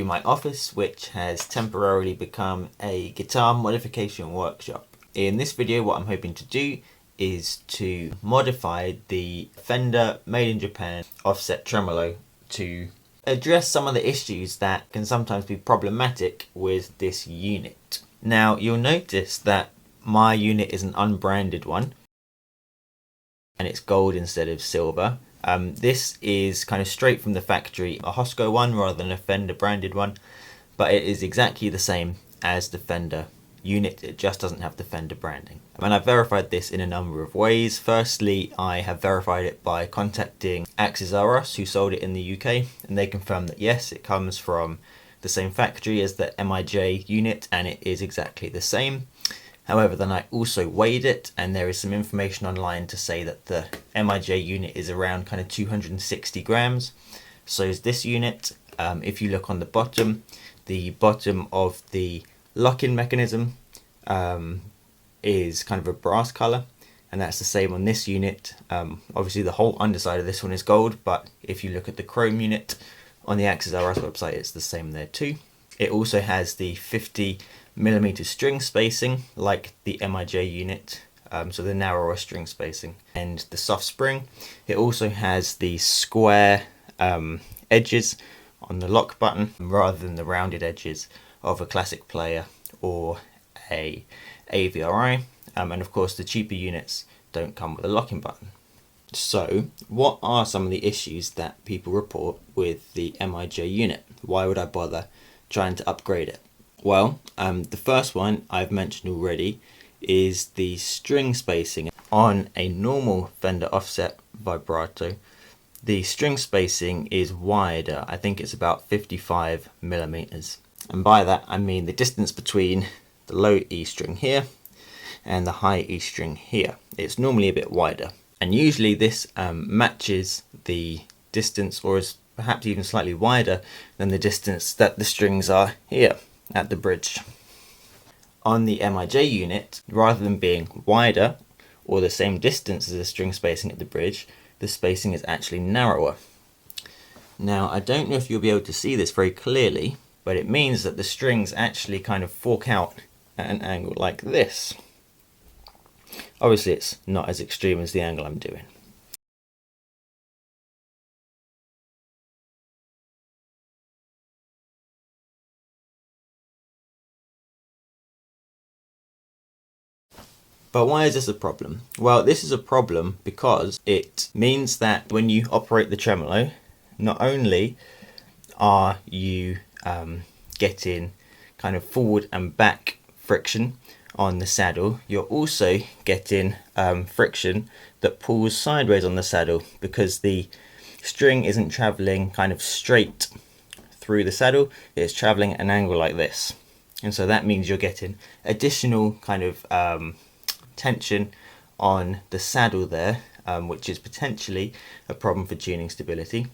my office, which has temporarily become a guitar modification workshop. In this video, what I'm hoping to do is to modify the Fender made in Japan offset tremolo to address some of the issues that can sometimes be problematic with this unit. Now, you'll notice that my unit is an unbranded one and it's gold instead of silver. This is kind of straight from the factory, a Hosco one rather than a Fender branded one, but it is exactly the same as the Fender unit, it just doesn't have the Fender branding. And I've verified this in a number of ways. Firstly, I have verified it by contacting Axesrus, who sold it in the UK, and they confirmed that yes, it comes from the same factory as the MIJ unit and it is exactly the same. However, then I also weighed it, and there is some information online to say that the MIJ unit is around kind of 260 grams. So is this unit. If you look on the bottom of the lock-in mechanism is kind of a brass color, and that's the same on this unit. Obviously the whole underside of this one is gold, but if you look at the chrome unit on the Axesrus website, it's the same there too. It also has the 50mm string spacing like the MIJ unit, so the narrower string spacing, and the soft spring. It also has the square edges on the lock button rather than the rounded edges of a classic player or a AVRI, and of course the cheaper units don't come with a locking button. So what are some of the issues that people report with the MIJ unit? Why would I bother trying to upgrade it? Well, the first one I've mentioned already is the string spacing. On a normal Fender offset vibrato, the string spacing is wider. I think it's about 55mm. And by that I mean the distance between the low E string here and the high E string here. It's normally a bit wider. And usually this matches the distance, or is perhaps even slightly wider than the distance that the strings are here at the bridge. On the MIJ unit, rather than being wider or the same distance as the string spacing at the bridge, the spacing is actually narrower. Now, I don't know if you'll be able to see this very clearly, but it means that the strings actually kind of fork out at an angle like this. Obviously it's not as extreme as the angle I'm doing. But why is this a problem? Well, this is a problem because it means that when you operate the tremolo, not only are you getting kind of forward and back friction on the saddle, you're also getting friction that pulls sideways on the saddle because the string isn't traveling kind of straight through the saddle, it's traveling at an angle like this. And so that means you're getting additional kind of tension on the saddle there, which is potentially a problem for tuning stability.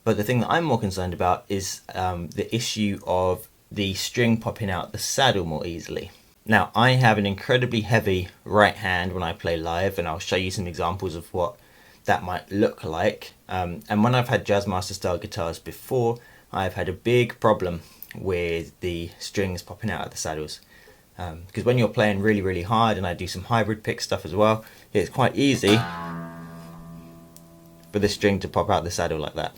But the thing that I'm more concerned about is the issue of the string popping out the saddle more easily. Now, I have an incredibly heavy right hand when I play live, and I'll show you some examples of what that might look like. And when I've had Jazzmaster style guitars before, I've had a big problem with the strings popping out of the saddles. Because when you're playing really, really hard, and I do some hybrid pick stuff as well, it's quite easy for the string to pop out the saddle like that.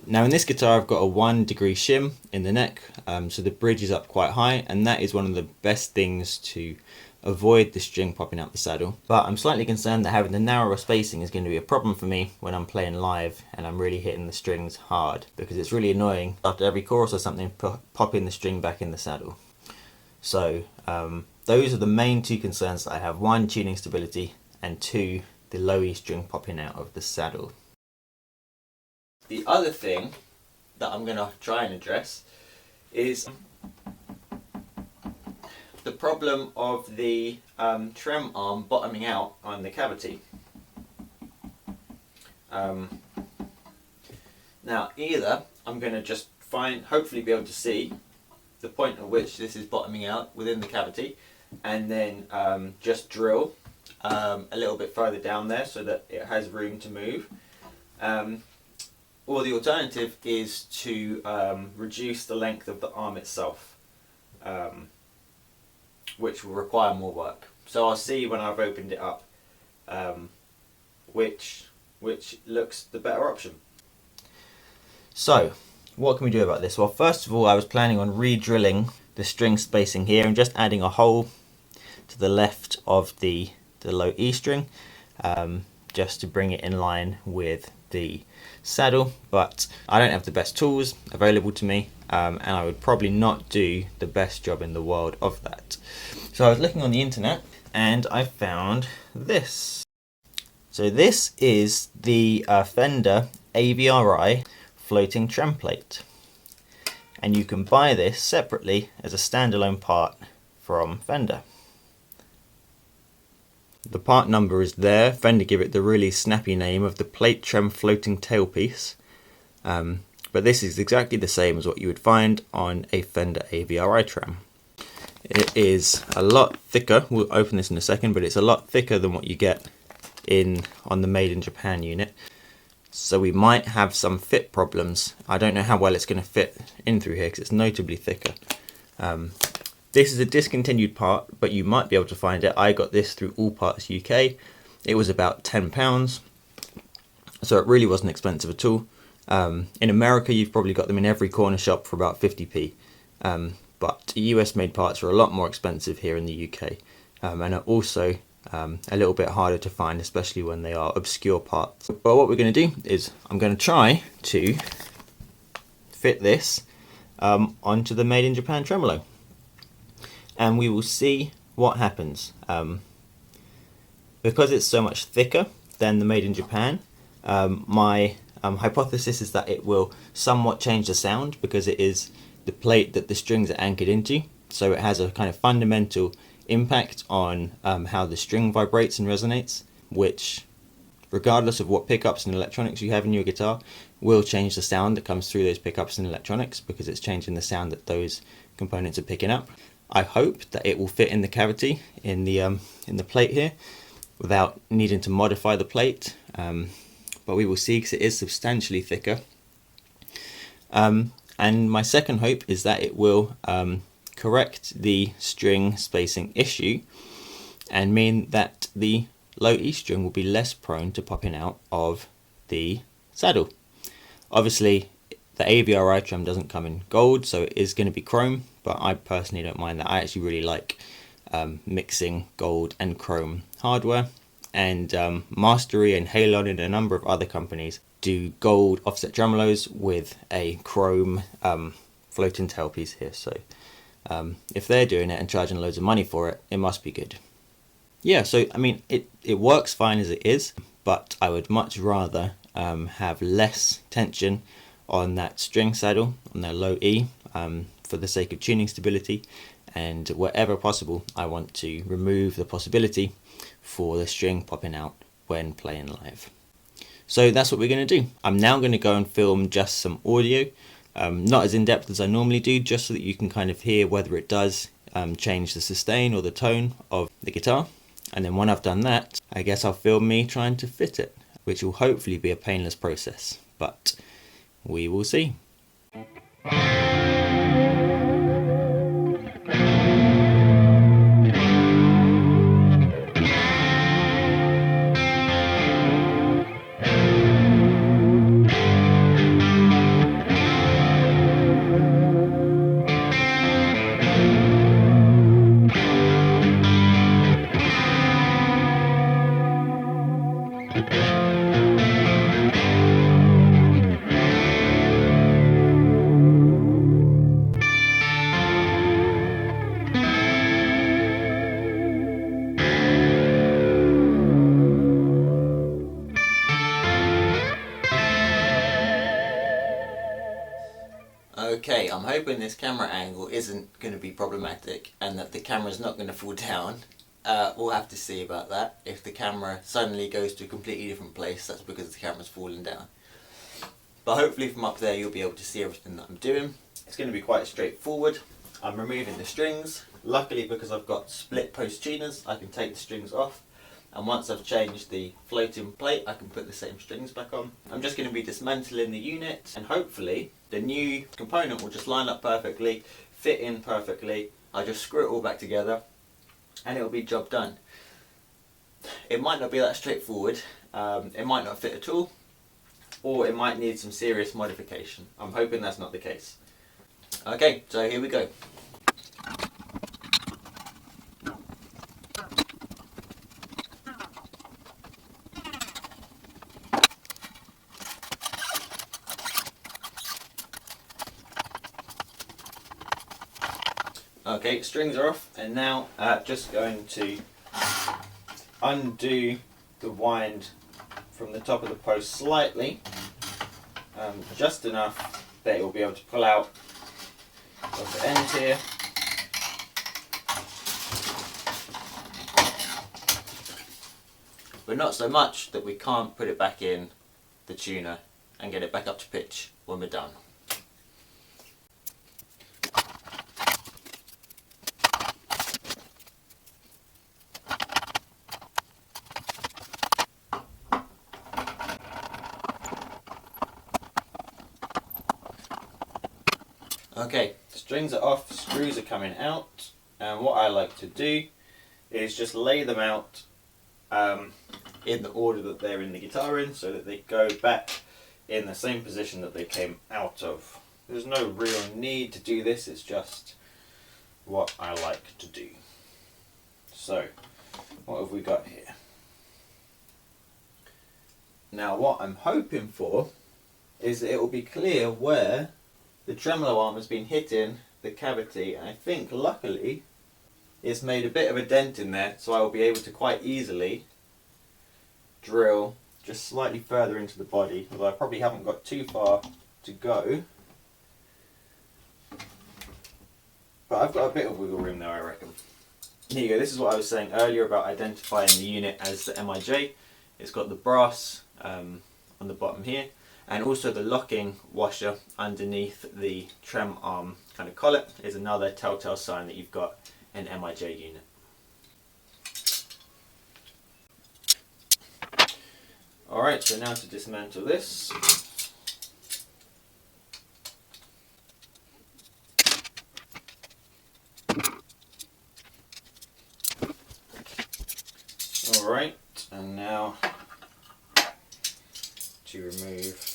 Now in this guitar I've got a 1 degree shim in the neck, so the bridge is up quite high, and that is one of the best things to avoid the string popping out the saddle. But I'm slightly concerned that having the narrower spacing is going to be a problem for me when I'm playing live and I'm really hitting the strings hard, because it's really annoying after every chorus or something popping the string back in the saddle. So those are the main two concerns that I have: 1, tuning stability, and 2, the low E string popping out of the saddle. The other thing that I'm going to try and address is the problem of the trem arm bottoming out on the cavity. Now either I'm going to just hopefully be able to see the point at which this is bottoming out within the cavity, and then just drill a little bit further down there so that it has room to move. Or the alternative is to reduce the length of the arm itself, which will require more work. So I'll see when I've opened it up which looks the better option. So what can we do about this? Well, first of all, I was planning on re-drilling the string spacing here and just adding a hole to the left of the low E string, just to bring it in line with the saddle, but I don't have the best tools available to me, and I would probably not do the best job in the world of that. So I was looking on the internet and I found this. So this is the Fender AVRI floating trem plate, and you can buy this separately as a standalone part from Fender. The part number is there. Fender give it the really snappy name of the plate trem floating tailpiece, but this is exactly the same as what you would find on a Fender AVRI trem. It is a lot thicker. We'll open this in a second, but it's a lot thicker than what you get on the Made in Japan unit. So we might have some fit problems. I don't know how well it's going to fit in through here because it's notably thicker. This is a discontinued part, but you might be able to find it. I got this through All Parts UK. It was about £10, so it really wasn't expensive at all. In America, you've probably got them in every corner shop for about 50p, but US made parts are a lot more expensive here in the UK, and are also a little bit harder to find, especially when they are obscure parts. But what we're going to do is I'm going to try to fit this onto the Made in Japan Tremolo, and we will see what happens. Because it's so much thicker than the Made in Japan, my hypothesis is that it will somewhat change the sound because it is the plate that the strings are anchored into, so it has a kind of fundamental impact on how the string vibrates and resonates, which, regardless of what pickups and electronics you have in your guitar, will change the sound that comes through those pickups and electronics, because it's changing the sound that those components are picking up. I hope that it will fit in the cavity in the plate here without needing to modify the plate, but we will see because it is substantially thicker. And my second hope is that it will correct the string spacing issue and mean that the low E string will be less prone to popping out of the saddle. Obviously the AVRI trem doesn't come in gold, so it is going to be chrome, but I personally don't mind that. I actually really like mixing gold and chrome hardware, and Mastery and Halon and a number of other companies do gold offset tremolos with a chrome floating tailpiece here, so if they're doing it and charging loads of money for it, it must be good. Yeah, so I mean it works fine as it is, but I would much rather have less tension on that string saddle, on the low E, for the sake of tuning stability, and wherever possible I want to remove the possibility for the string popping out when playing live. So that's what we're going to do. I'm now going to go and film just some audio, not as in-depth as I normally do, just so that you can kind of hear whether it does change the sustain or the tone of the guitar. And then when I've done that, I guess I'll film me trying to fit it, which will hopefully be a painless process, but we will see. Okay, I'm hoping this camera angle isn't going to be problematic and that the camera's not going to fall down. We'll have to see about that. If the camera suddenly goes to a completely different place, that's because the camera's fallen down. But hopefully from up there you'll be able to see everything that I'm doing. It's going to be quite straightforward. I'm removing the strings. Luckily, because I've got split post tuners, I can take the strings off and once I've changed the floating plate I can put the same strings back on. I'm just going to be dismantling the unit, and hopefully the new component will just line up perfectly, fit in perfectly. I just screw it all back together and it'll be job done. It might not be that straightforward, it might not fit at all, or it might need some serious modification. I'm hoping that's not the case. Okay, so here we go. Okay, strings are off, and now just going to undo the wind from the top of the post slightly, just enough that it will be able to pull out of the end here. But not so much that we can't put it back in the tuner and get it back up to pitch when we're done. Okay, strings are off, screws are coming out, and what I like to do is just lay them out in the order that they're in the guitar in, so that they go back in the same position that they came out of. There's no real need to do this, it's just what I like to do. So, what have we got here? Now what I'm hoping for is that it will be clear where the tremolo arm has been hitting the cavity, and I think luckily it's made a bit of a dent in there, so I will be able to quite easily drill just slightly further into the body, although I probably haven't got too far to go. But I've got a bit of wiggle room there, I reckon. Here you go, this is what I was saying earlier about identifying the unit as the MIJ. It's got the brass on the bottom here, and also the locking washer underneath the trem arm kind of collet is another telltale sign that you've got an MIJ unit. Alright, so now to dismantle this. Alright, and now to remove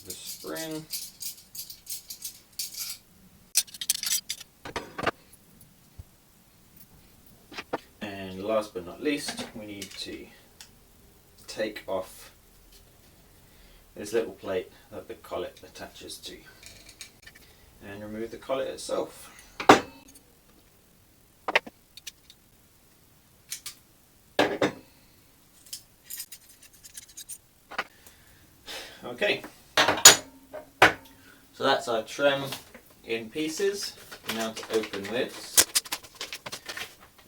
the spring. And last but not least, we need to take off this little plate that the collet attaches to and remove the collet itself. Okay, so that's our trem in pieces. Now to open this,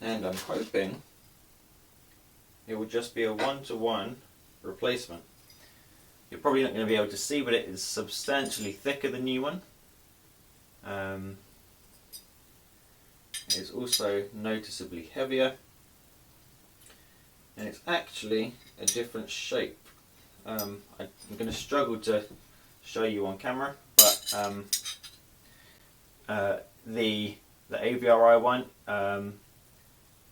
and I'm hoping it will just be a one-to-one replacement. You're probably not going to be able to see, but it is substantially thicker than the new one. It is also noticeably heavier, and it's actually a different shape. I'm going to struggle to show you on camera, but the AVRI one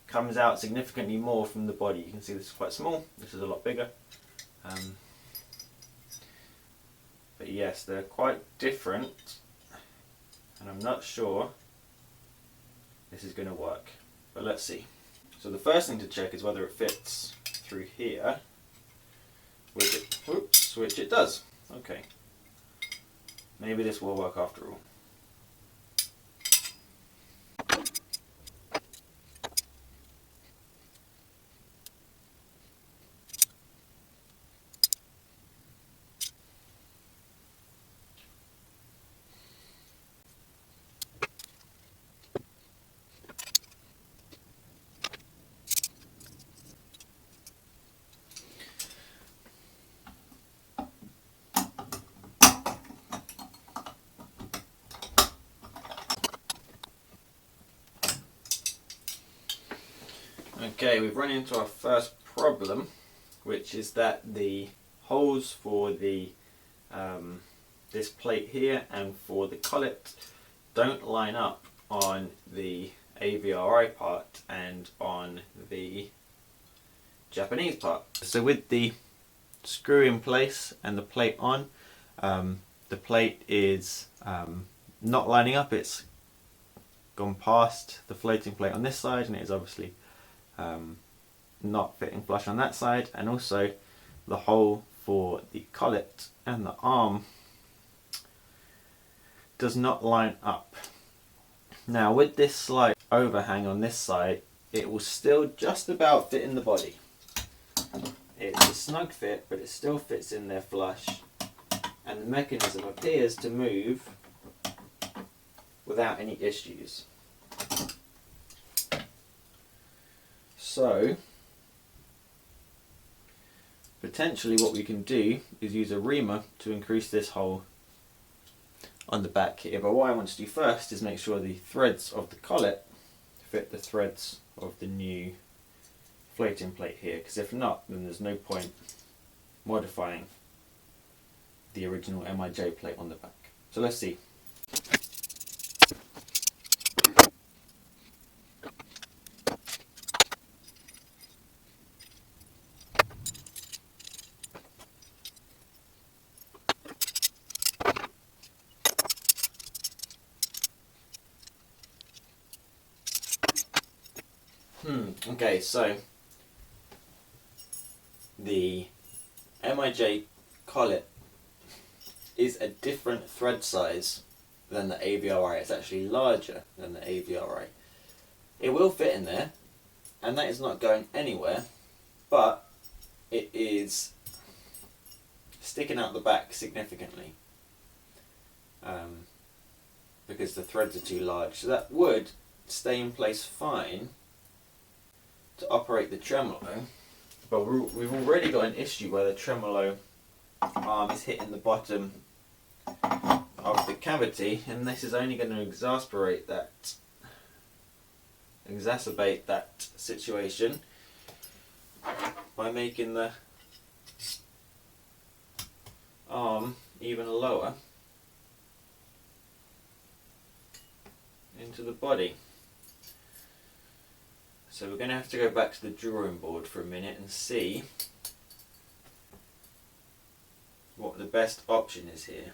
comes out significantly more from the body. You can see this is quite small, this is a lot bigger. But yes, they're quite different, and I'm not sure this is going to work, but let's see. So the first thing to check is whether it fits through here. Which it does. Okay. Maybe this will work after all. Okay, we've run into our first problem, which is that the holes for the this plate here and for the collet don't line up on the AVRI part and on the Japanese part. So with the screw in place and the plate on, the plate is not lining up. It's gone past the floating plate on this side, and it is obviously not fitting flush on that side, and also the hole for the collet and the arm does not line up. Now with this slight overhang on this side, it will still just about fit in the body. It's a snug fit, but it still fits in there flush, and the mechanism appears to move without any issues. So potentially what we can do is use a reamer to increase this hole on the back here. But what I want to do first is make sure the threads of the collet fit the threads of the new floating plate here, because if not, then there's no point modifying the original MIJ plate on the back. So let's see. Okay, so the MIJ collet is a different thread size than the AVRI. It's actually larger than the AVRI. It will fit in there, and that is not going anywhere, but it is sticking out the back significantly because the threads are too large. So that would stay in place fine to operate the tremolo, but we've already got an issue where the tremolo arm is hitting the bottom of the cavity, and this is only going to exacerbate that situation by making the arm even lower into the body. So we're going to have to go back to the drawing board for a minute and see what the best option is here.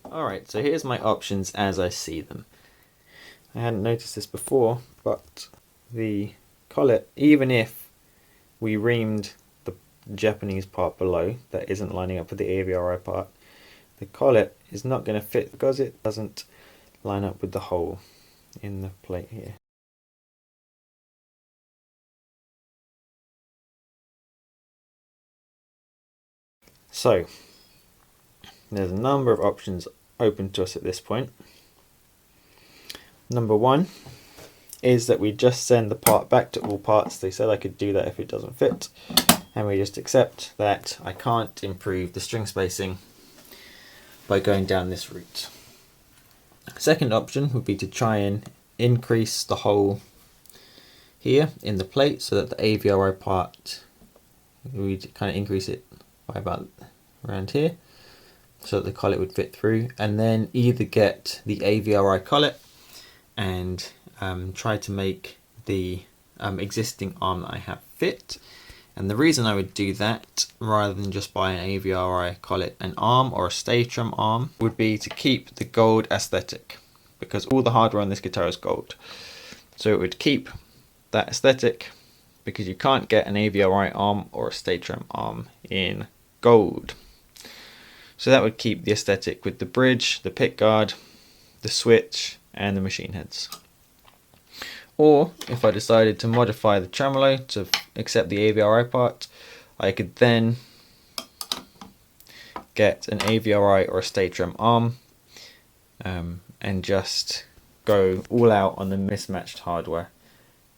Alright, so here's my options as I see them. I hadn't noticed this before, but the collet, even if we reamed the Japanese part below that isn't lining up with the AVRI part, the collet is not going to fit because it doesn't line up with the hole in the plate here. So there's a number of options open to us at this point. Number one is that we just send the part back to all parts. They said I could do that if it doesn't fit, and we just accept that I can't improve the string spacing by going down this route. Second option would be to try and increase the hole here in the plate so that the AVRI part, we'd kind of increase it by about around here so that the collet would fit through, and then either get the AVRI collet and try to make the existing arm that I have fit. And the reason I would do that rather than just buy an AVRI collet and arm or a StayTrem arm would be to keep the gold aesthetic, because all the hardware on this guitar is gold. So it would keep that aesthetic because you can't get an AVRI arm or a StayTrem arm in gold. So that would keep the aesthetic with the bridge, the pickguard, the switch and the machine heads. Or if I decided to modify the tremolo to accept the AVRI part, I could then get an AVRI or a StayTrem arm and just go all out on the mismatched hardware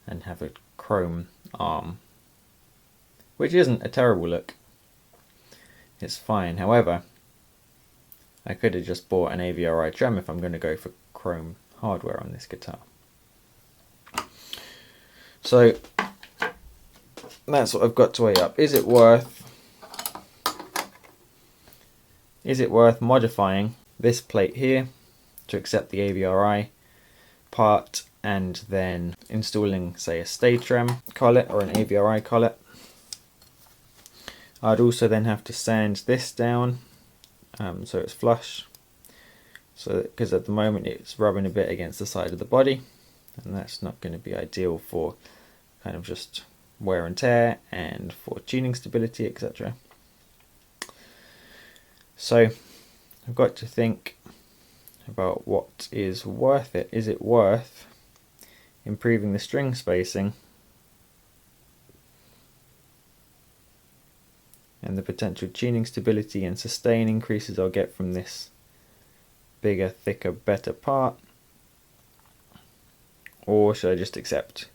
and have a chrome arm, which isn't a terrible look. it's fine. However, I could have just bought an AVRI Trem if I'm going to go for chrome hardware on this guitar. So that's what I've got to weigh up. Is it worth modifying this plate here to accept the AVRI part and then installing, say, a StayTrem collet or an AVRI collet? I'd also then have to sand this down so it's flush, so because at the moment it's rubbing a bit against the side of the body, and that's not going to be ideal for kind of just wear and tear and for tuning stability, etc. So I've got to think about what is worth it. Is it worth improving the string spacing and the potential tuning stability and sustain increases I'll get from this bigger, thicker, better part? Or should I just accept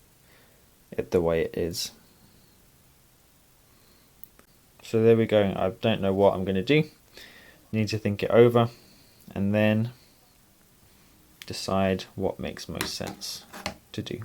it the way it is? So there we go. I don't know what I'm going to do. Need to think it over and then decide what makes most sense to do.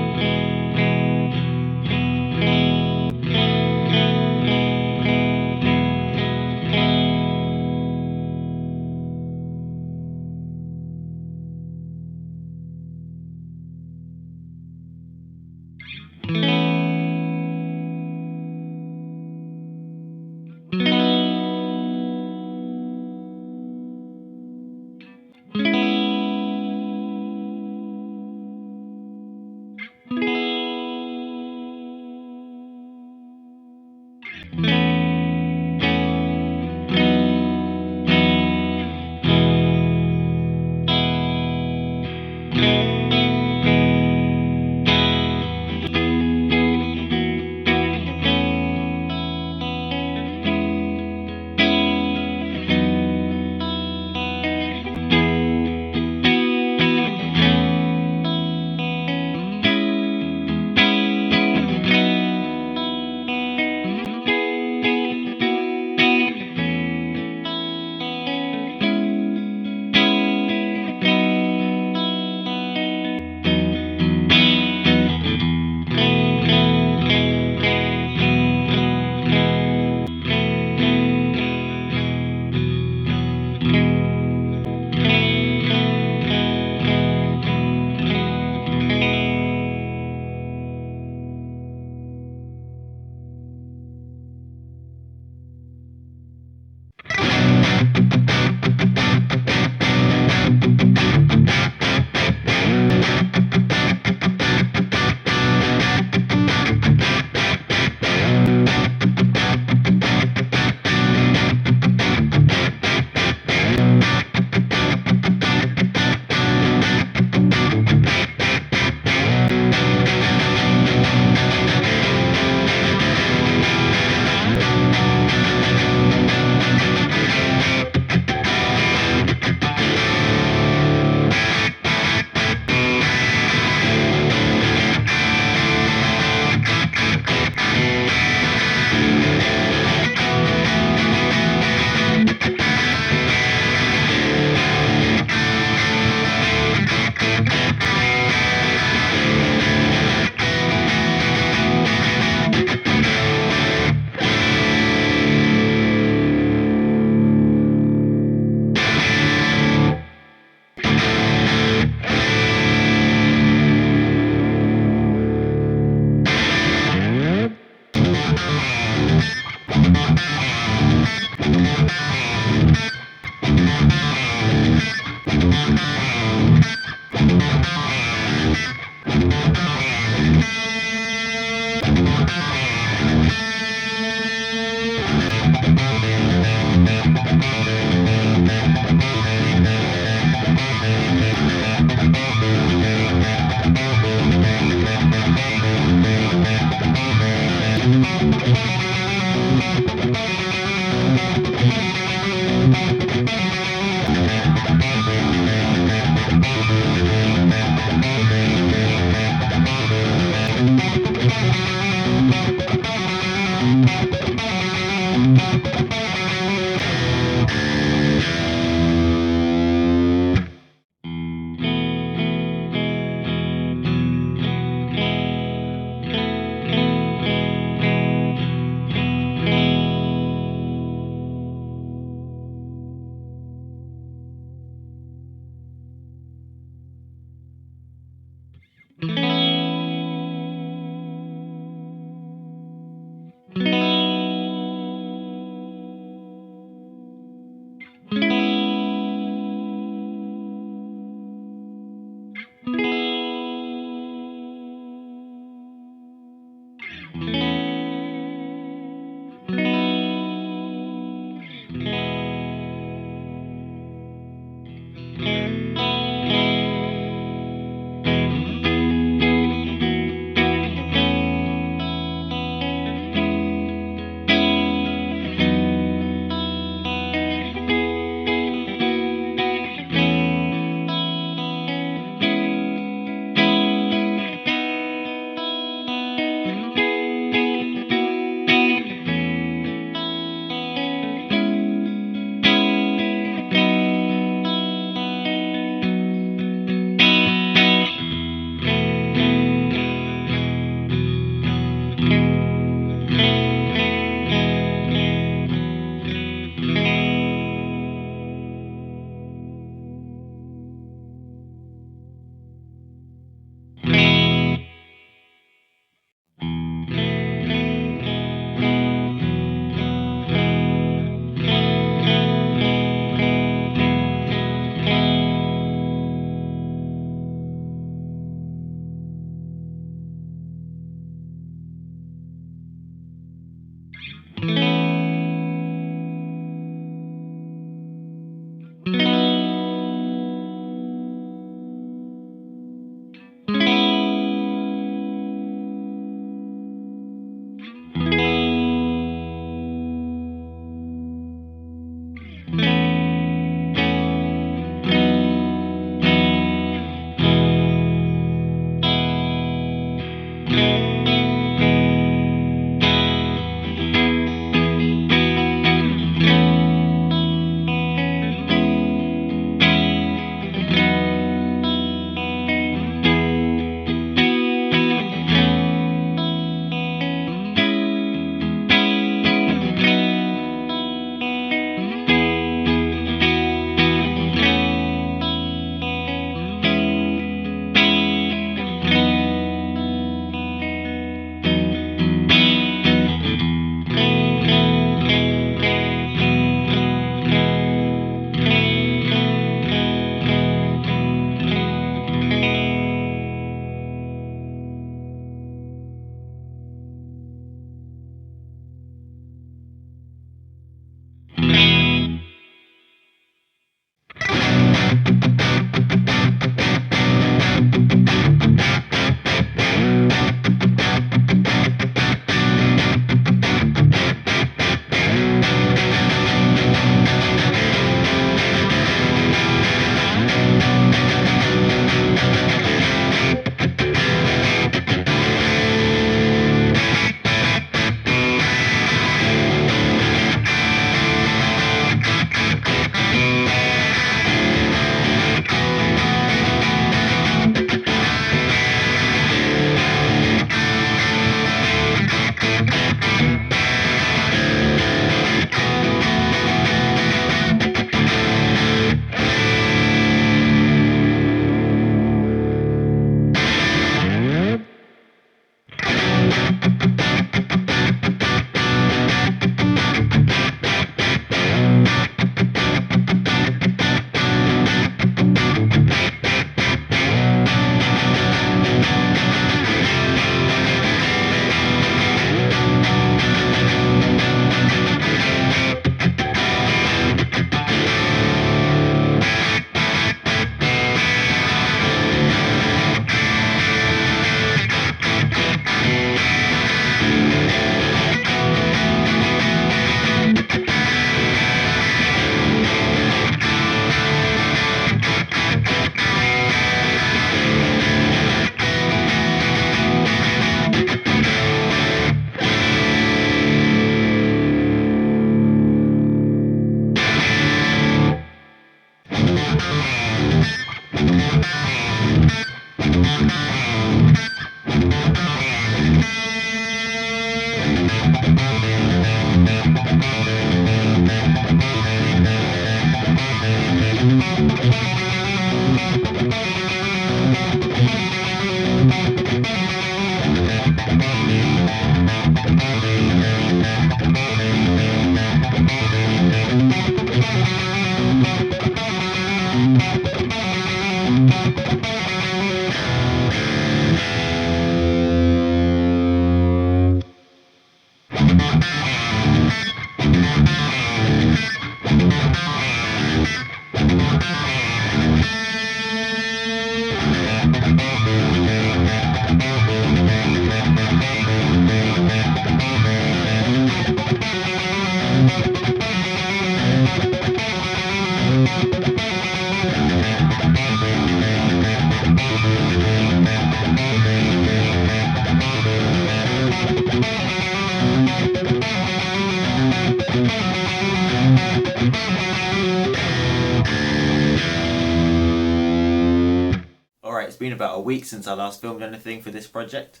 Alright, it's been about a week since I last filmed anything for this project.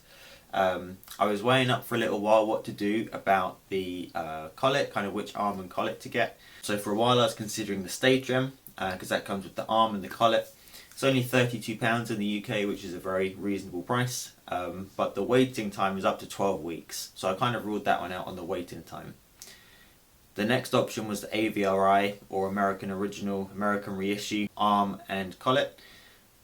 I was weighing up for a little while what to do about the collet, kind of which arm and collet to get. So for a while I was considering the StayTrem, because that comes with the arm and the collet. It's only £32 in the UK, which is a very reasonable price, but the waiting time is up to 12 weeks, so I kind of ruled that one out on the waiting time. The next option was the AVRI, or American Original, American Reissue, arm and collet.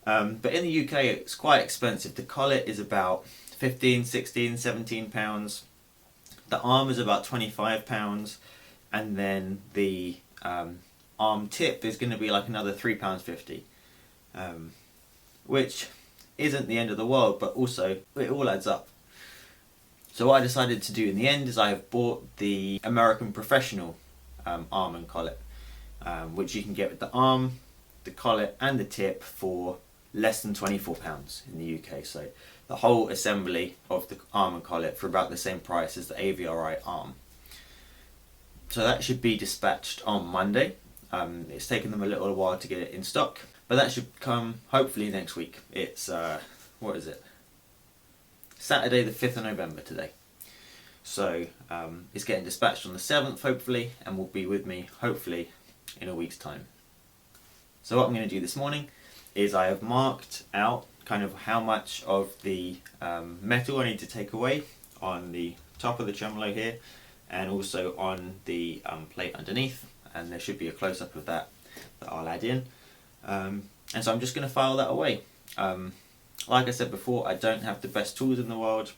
But in the UK it's quite expensive. The collet is about 15, 16, 17 pounds. The arm is about 25 pounds, and then the arm tip is going to be like another £3.50, which isn't the end of the world, but also it all adds up. So what I decided to do in the end is I have bought the American Professional arm and collet, which you can get with the arm, the collet and the tip for less than £24 in the UK. So the whole assembly of the arm and collet for about the same price as the AVRI arm. So that should be dispatched on Monday. It's taken them a little while to get it in stock, but that should come hopefully next week. It's what is it? Saturday the 5th of November today. So it's getting dispatched on the 7th hopefully, and will be with me hopefully in a week's time. So what I'm going to do this morning is I have marked out kind of how much of the metal I need to take away on the top of the tremolo here, and also on the plate underneath, and there should be a close-up of that I'll add in. And so I'm just going to file that away. Like I said before, I don't have the best tools in the world,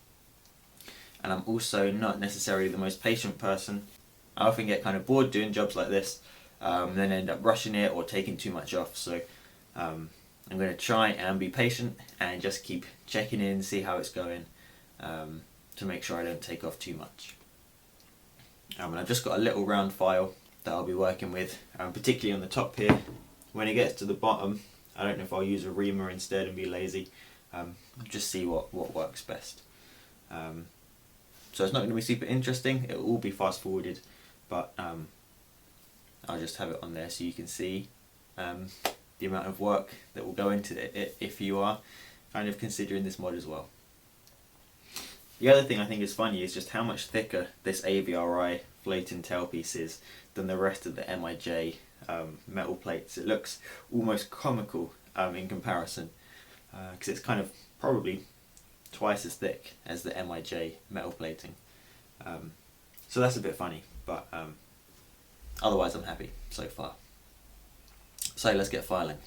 and I'm also not necessarily the most patient person. I often get kind of bored doing jobs like this, and then end up rushing it or taking too much off. So I'm going to try and be patient and just keep checking in, see how it's going, to make sure I don't take off too much. And I've just got a little round file that I'll be working with, particularly on the top here. When it gets to the bottom, I don't know if I'll use a reamer instead and be lazy. Just see what works best. So it's not going to be super interesting, it will all be fast forwarded, but I'll just have it on there so you can see the amount of work that will go into it if you are kind of considering this mod as well. The other thing I think is funny is just how much thicker this AVRI floating tailpiece is than the rest of the MIJ metal plates. It looks almost comical in comparison, because it's kind of probably twice as thick as the MIJ metal plating. So that's a bit funny, but otherwise I'm happy so far. So let's get filing.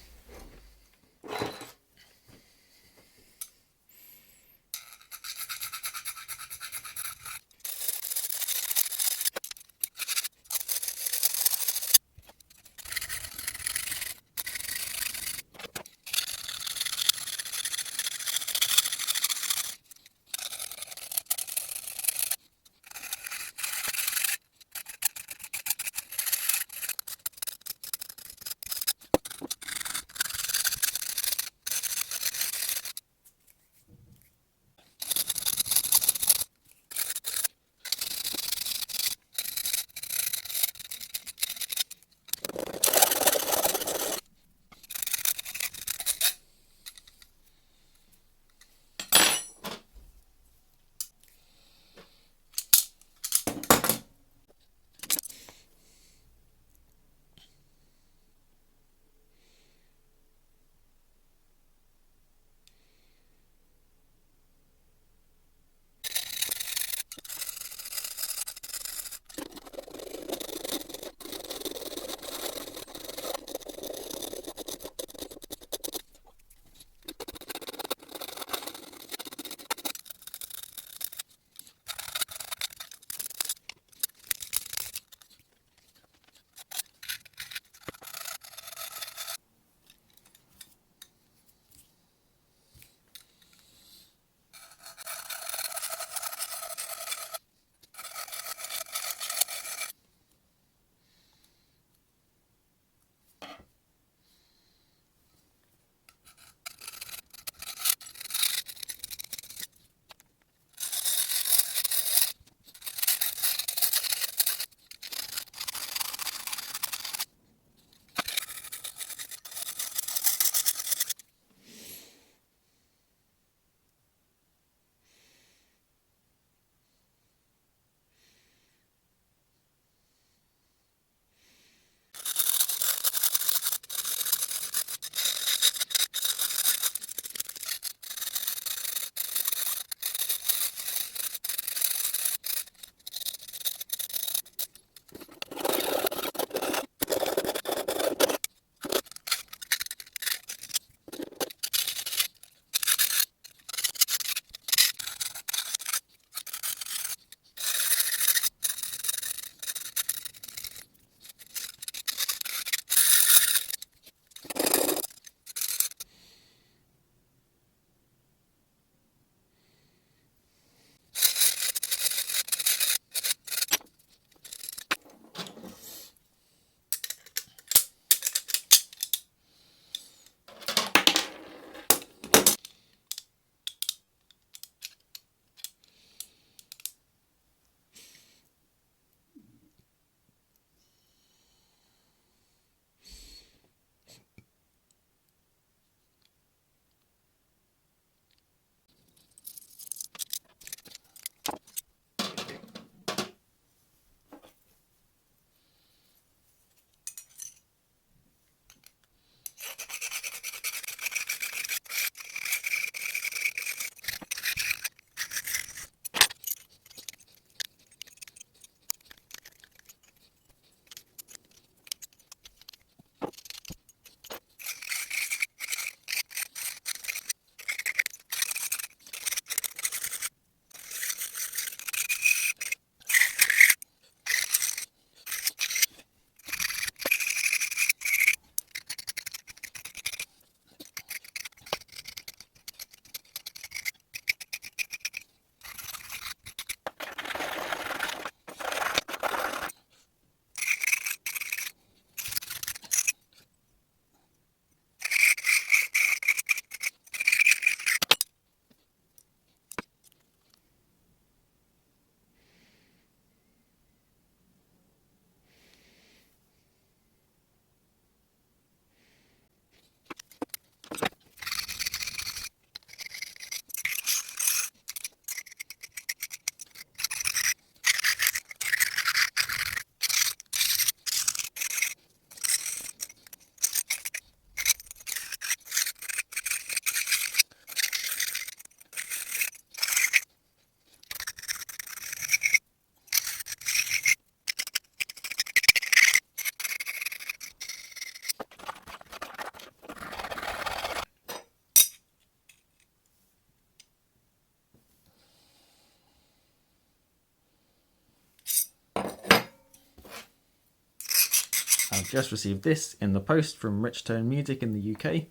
I've just received this in the post from Richtone Music in the UK.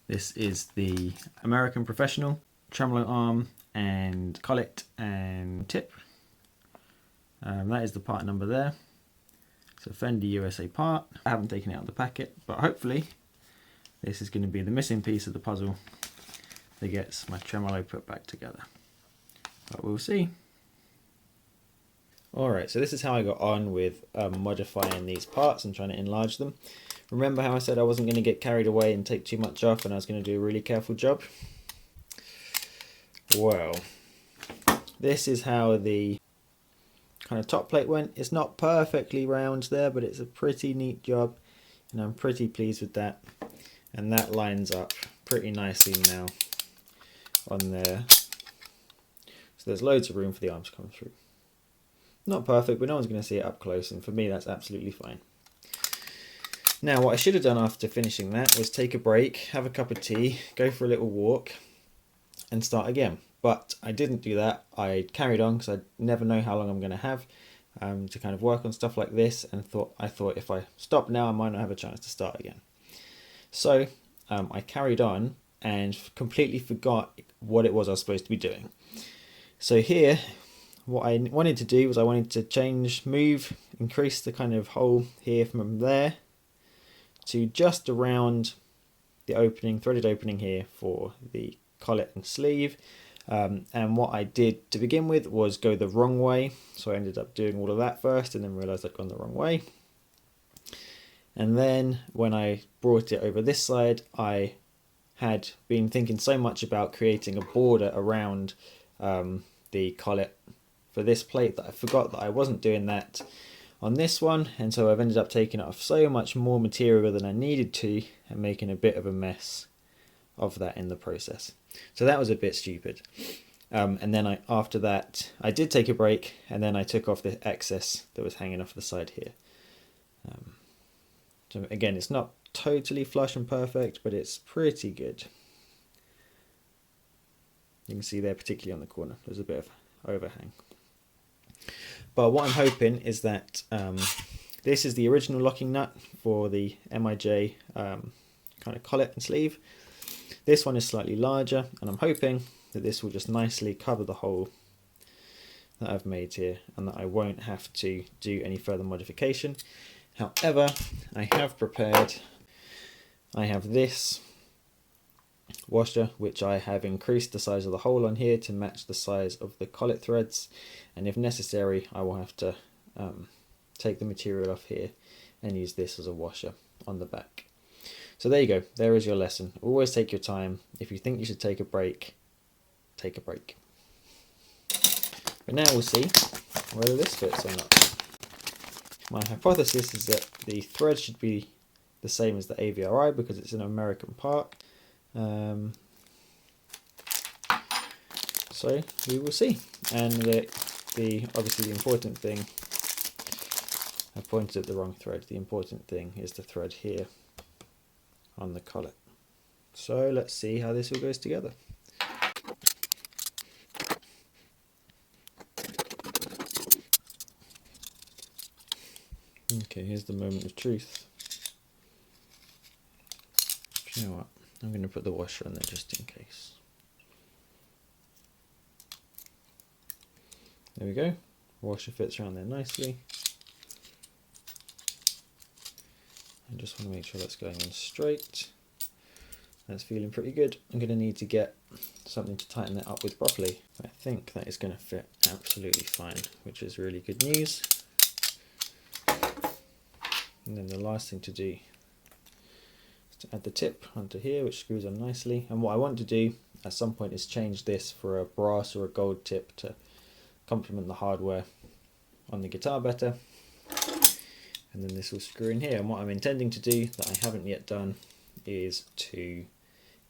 This is the American Professional Tremolo arm and collet and tip. That is the part number there. It's a Fender USA part. I haven't taken it out of the packet, but hopefully this is going to be the missing piece of the puzzle that gets my tremolo put back together. But we'll see. Alright, so this is how I got on with modifying these parts and trying to enlarge them. Remember how I said I wasn't going to get carried away and take too much off and I was going to do a really careful job? Well, this is how the kind of top plate went. It's not perfectly round there, but it's a pretty neat job and I'm pretty pleased with that. And that lines up pretty nicely now on there. So there's loads of room for the arms to come through. Not perfect, but no one's going to see it up close, and for me that's absolutely fine. Now what I should have done after finishing that was take a break, have a cup of tea, go for a little walk and start again. But I didn't do that. I carried on because I never know how long I'm going to have to kind of work on stuff like this, and I thought if I stop now I might not have a chance to start again. So I carried on and completely forgot what it was I was supposed to be doing. So here, what I wanted to do was I wanted to increase the kind of hole here from there to just around the opening, threaded opening here for the collet and sleeve. And what I did to begin with was go the wrong way. So I ended up doing all of that first and then realised I'd gone the wrong way. And then when I brought it over this side, I had been thinking so much about creating a border around the collet for this plate that I forgot that I wasn't doing that on this one, and so I've ended up taking off so much more material than I needed to and making a bit of a mess of that in the process. So that was a bit stupid. And then after that I did take a break and then I took off the excess that was hanging off the side here. So again, it's not totally flush and perfect, but it's pretty good. You can see there, particularly on the corner, there's a bit of overhang. But what I'm hoping is that this is the original locking nut for the MIJ kind of collet and sleeve. This one is slightly larger, and I'm hoping that this will just nicely cover the hole that I've made here and that I won't have to do any further modification. However, I have this washer, which I have increased the size of the hole on here to match the size of the collet threads, and if necessary I will have to take the material off here and use this as a washer on the back. So there you go, there is your lesson. Always take your time. If you think you should take a break, take a break. But now we'll see whether this fits or not. My hypothesis is that the thread should be the same as the AVRI because it's an American part. So we will see. And obviously the important thing, I pointed at the wrong thread. The important thing is the thread here on the collet. So let's see how this all goes together. Okay, here's the moment of truth. You know what? I'm going to put the washer on there just in case. There we go. Washer fits around there nicely. I just want to make sure that's going in straight. That's feeling pretty good. I'm going to need to get something to tighten that up with properly. I think that is going to fit absolutely fine, which is really good news. And then the last thing to do is to add the tip onto here, which screws on nicely. And what I want to do at some point is change this for a brass or a gold tip to complement the hardware on the guitar better. And then this will screw in here. And what I'm intending to do that I haven't yet done is to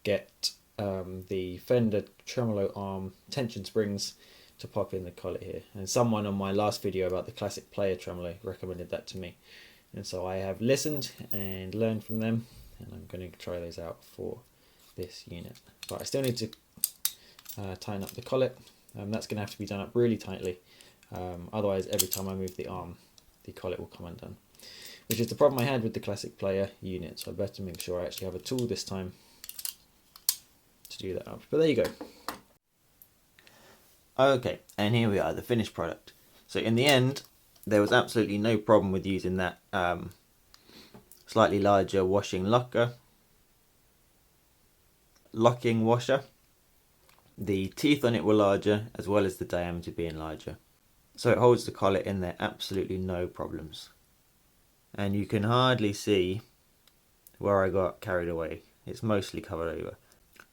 get the Fender Tremolo arm tension springs to pop in the collet here. And someone on my last video about the classic player tremolo recommended that to me. And so I have listened and learned from them, and I'm going to try those out for this unit. But I still need to tighten up the collet. That's going to have to be done up really tightly. Otherwise, every time I move the arm, the collet will come undone. which is the problem I had with the Classic Player unit, so I better make sure I actually have a tool this time to do that up. But there you go. Okay, and here we are, the finished product. So in the end, there was absolutely no problem with using that slightly larger locking washer. The teeth on it were larger, as well as the diameter being larger. So it holds the collet in there, absolutely no problems. And you can hardly see where I got carried away. It's mostly covered over.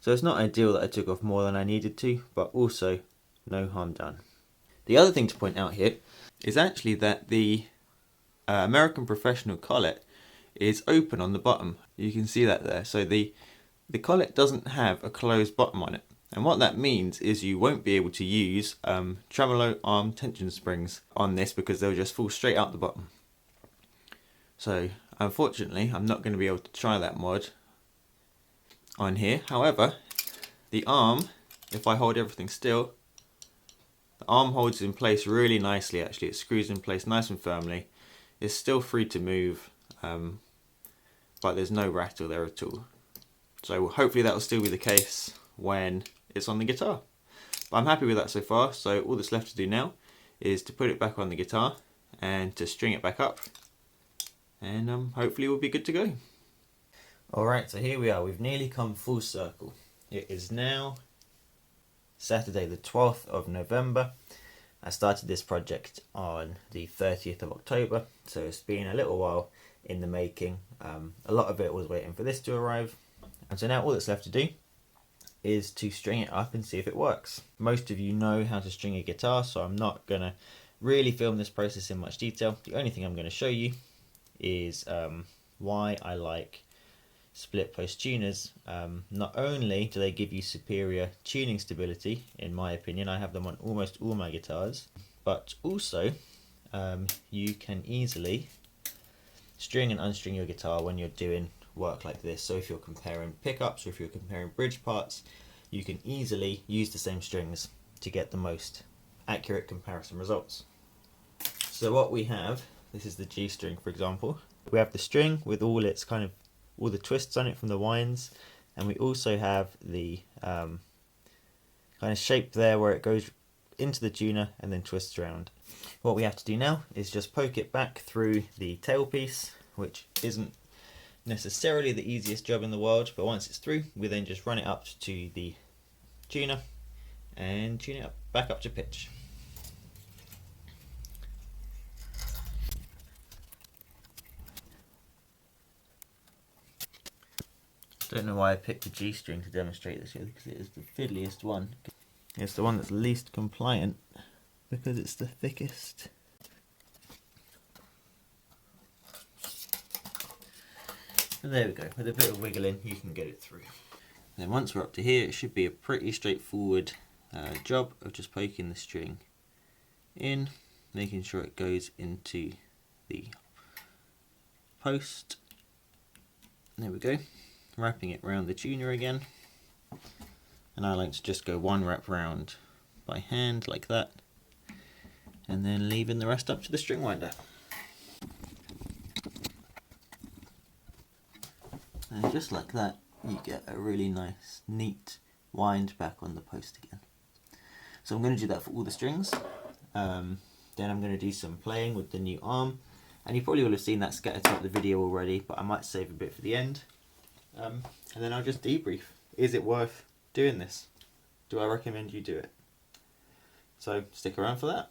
So it's not ideal that I took off more than I needed to, but also no harm done. The other thing to point out here is actually that the American Professional collet is open on the bottom. You can see that there. So the collet doesn't have a closed bottom on it. And what that means is you won't be able to use tremolo arm tension springs on this because they'll just fall straight out the bottom. So unfortunately, I'm not going to be able to try that mod on here. However, the arm, if I hold everything still, the arm holds in place really nicely actually. It screws in place nice and firmly. It's still free to move, but there's no rattle there at all. So hopefully that will still be the case when it's on the guitar. But I'm happy with that so far, so all that's left to do now is to put it back on the guitar and to string it back up, and hopefully we'll be good to go. Alright, so here we are, we've nearly come full circle. It is now Saturday the 12th of November. I started this project on the 30th of October, so it's been a little while in the making. A lot of it was waiting for this to arrive, and so now all that's left to do is to string it up and see if it works. Most of you know how to string a guitar, so I'm not going to really film this process in much detail. The only thing I'm going to show you is why I like split post tuners. Not only do they give you superior tuning stability, in my opinion, I have them on almost all my guitars, but also you can easily string and unstring your guitar when you're doing work like this. So if you're comparing pickups or if you're comparing bridge parts, you can easily use the same strings to get the most accurate comparison results. So what we have, this is the G string for example, we have the string with all its all the twists on it from the winds, and we also have the kind of shape there where it goes into the tuner and then twists around. What we have to do now is just poke it back through the tailpiece, which isn't necessarily the easiest job in the world, but once it's through, we then just run it up to the tuner and tune it back up to pitch. Don't know why I picked the G string to demonstrate this here, because it is the fiddliest one. It's the one that's least compliant because it's the thickest. And there we go, with a bit of wiggling you can get it through. Then once we're up to here, it should be a pretty straightforward job of just poking the string in, making sure it goes into the post. There we go, wrapping it around the tuner again. And I like to just go one wrap round by hand like that, and then leaving the rest up to the string winder. And just like that, you get a really nice, neat wind back on the post again. So I'm going to do that for all the strings. Then I'm going to do some playing with the new arm. And you probably will have seen that scattered throughout the video already, but I might save a bit for the end. And then I'll just debrief. Is it worth doing this? Do I recommend you do it? So stick around for that.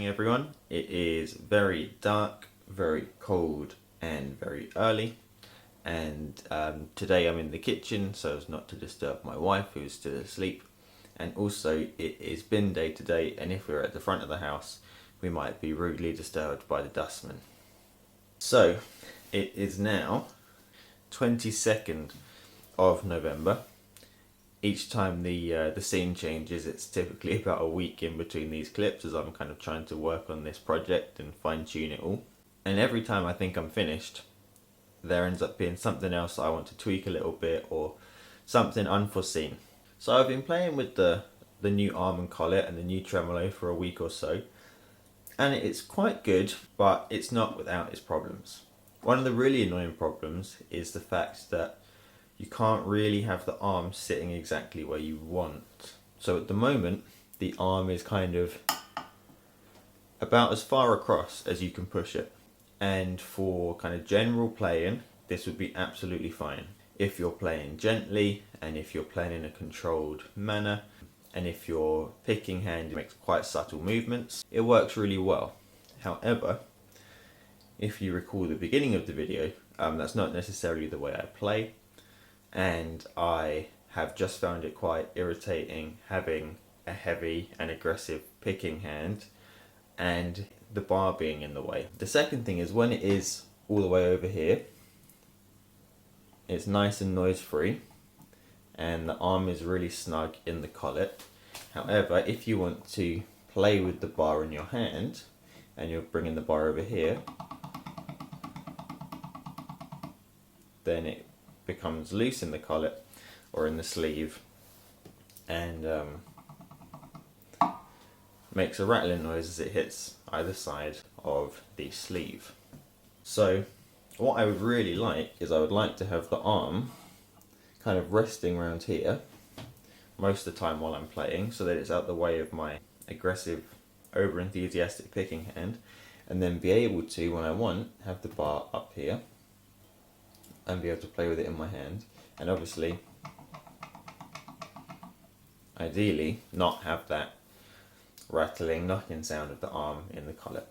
Everyone, it is very dark, very cold and very early, and today I'm in the kitchen so as not to disturb my wife who's still asleep, and also it is bin day today, and if we're at the front of the house we might be rudely disturbed by the dustman. So it is now 22nd of November. Each time the scene changes, it's typically about a week in between these clips as I'm kind of trying to work on this project and fine tune it all. And every time I think I'm finished, there ends up being something else I want to tweak a little bit, or something unforeseen. So I've been playing with the new arm and collet and the new tremolo for a week or so, and it's quite good, but it's not without its problems. One of the really annoying problems is the fact that you can't really have the arm sitting exactly where you want. So at the moment, the arm is kind of about as far across as you can push it. And for kind of general playing, this would be absolutely fine. If you're playing gently, and if you're playing in a controlled manner, and if your picking hand makes quite subtle movements, it works really well. However, if you recall the beginning of the video, that's not necessarily the way I play, and I have just found it quite irritating having a heavy and aggressive picking hand and the bar being in the way. The second thing is, when it is all the way over here, it's nice and noise free and the arm is really snug in the collet. However, if you want to play with the bar in your hand and you're bringing the bar over here, then it becomes loose in the collet or in the sleeve and makes a rattling noise as it hits either side of the sleeve. So what I would really like is, I would like to have the arm kind of resting around here most of the time while I'm playing, so that it's out the way of my aggressive, over enthusiastic picking hand, and then be able to, when I want, have the bar up here and be able to play with it in my hand, and obviously ideally not have that rattling, knocking sound of the arm in the collet.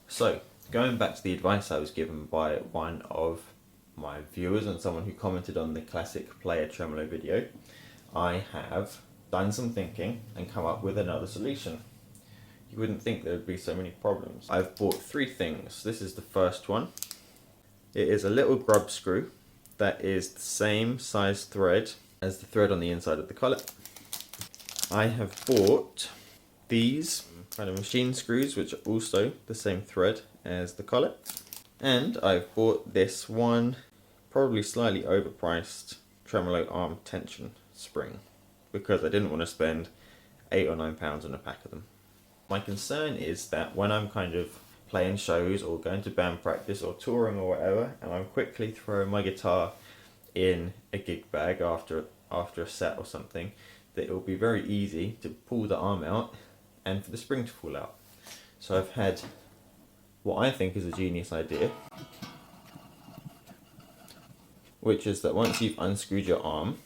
So going back to the advice I was given by one of my viewers and someone who commented on the classic player tremolo video, I have done some thinking and come up with another solution. You wouldn't think there would be so many problems. I've bought 3 things. This is the first one. It is a little grub screw that is the same size thread as the thread on the inside of the collet. I have bought these kind of machine screws, which are also the same thread as the collet. And I've bought this one, probably slightly overpriced, tremolo arm tension spring, because I didn't want to spend £8 or £9 on a pack of them. My concern is that when I'm kind of playing shows or going to band practice or touring or whatever, and I'm quickly throwing my guitar in a gig bag after a set or something, that it will be very easy to pull the arm out and for the spring to fall out. So I've had what I think is a genius idea, which is that once you've unscrewed your arm,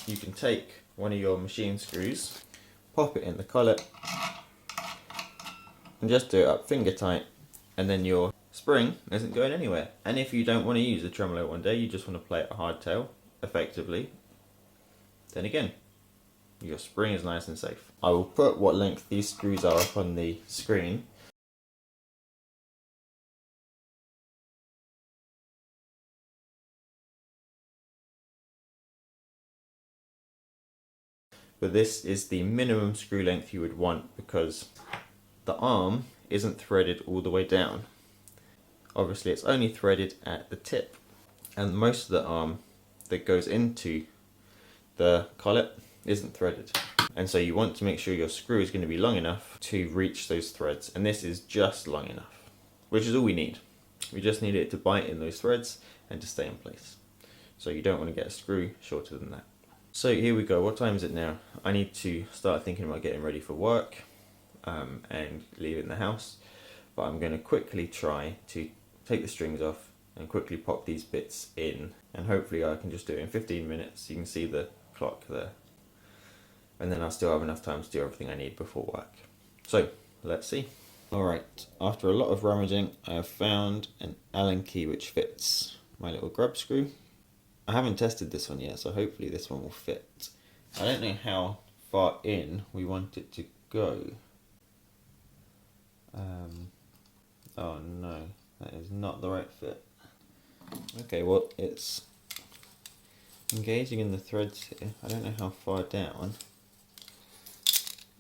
you can take one of your machine screws, pop it in the collet, and just do it up finger tight, and then your spring isn't going anywhere. And if you don't want to use the tremolo one day, you just want to play it a hardtail effectively, then again, your spring is nice and safe. I will put what length these screws are up on the screen. But this is the minimum screw length you would want, because the arm isn't threaded all the way down. Obviously it's only threaded at the tip, and most of the arm that goes into the collet isn't threaded. And so you want to make sure your screw is going to be long enough to reach those threads, and this is just long enough, which is all we need. We just need it to bite in those threads and to stay in place. So you don't want to get a screw shorter than that. So here we go. What time is it now? I need to start thinking about getting ready for work and leaving the house, but I'm going to quickly try to take the strings off and quickly pop these bits in, and hopefully I can just do it in 15 minutes. You can see the clock there, and then I'll still have enough time to do everything I need before work. So let's see. Alright, after a lot of rummaging, I have found an Allen key which fits my little grub screw. I haven't tested this one yet, so hopefully this one will fit. I don't know how far in we want it to go. Oh no, that is not the right fit. Okay, well, it's engaging in the threads here. I don't know how far down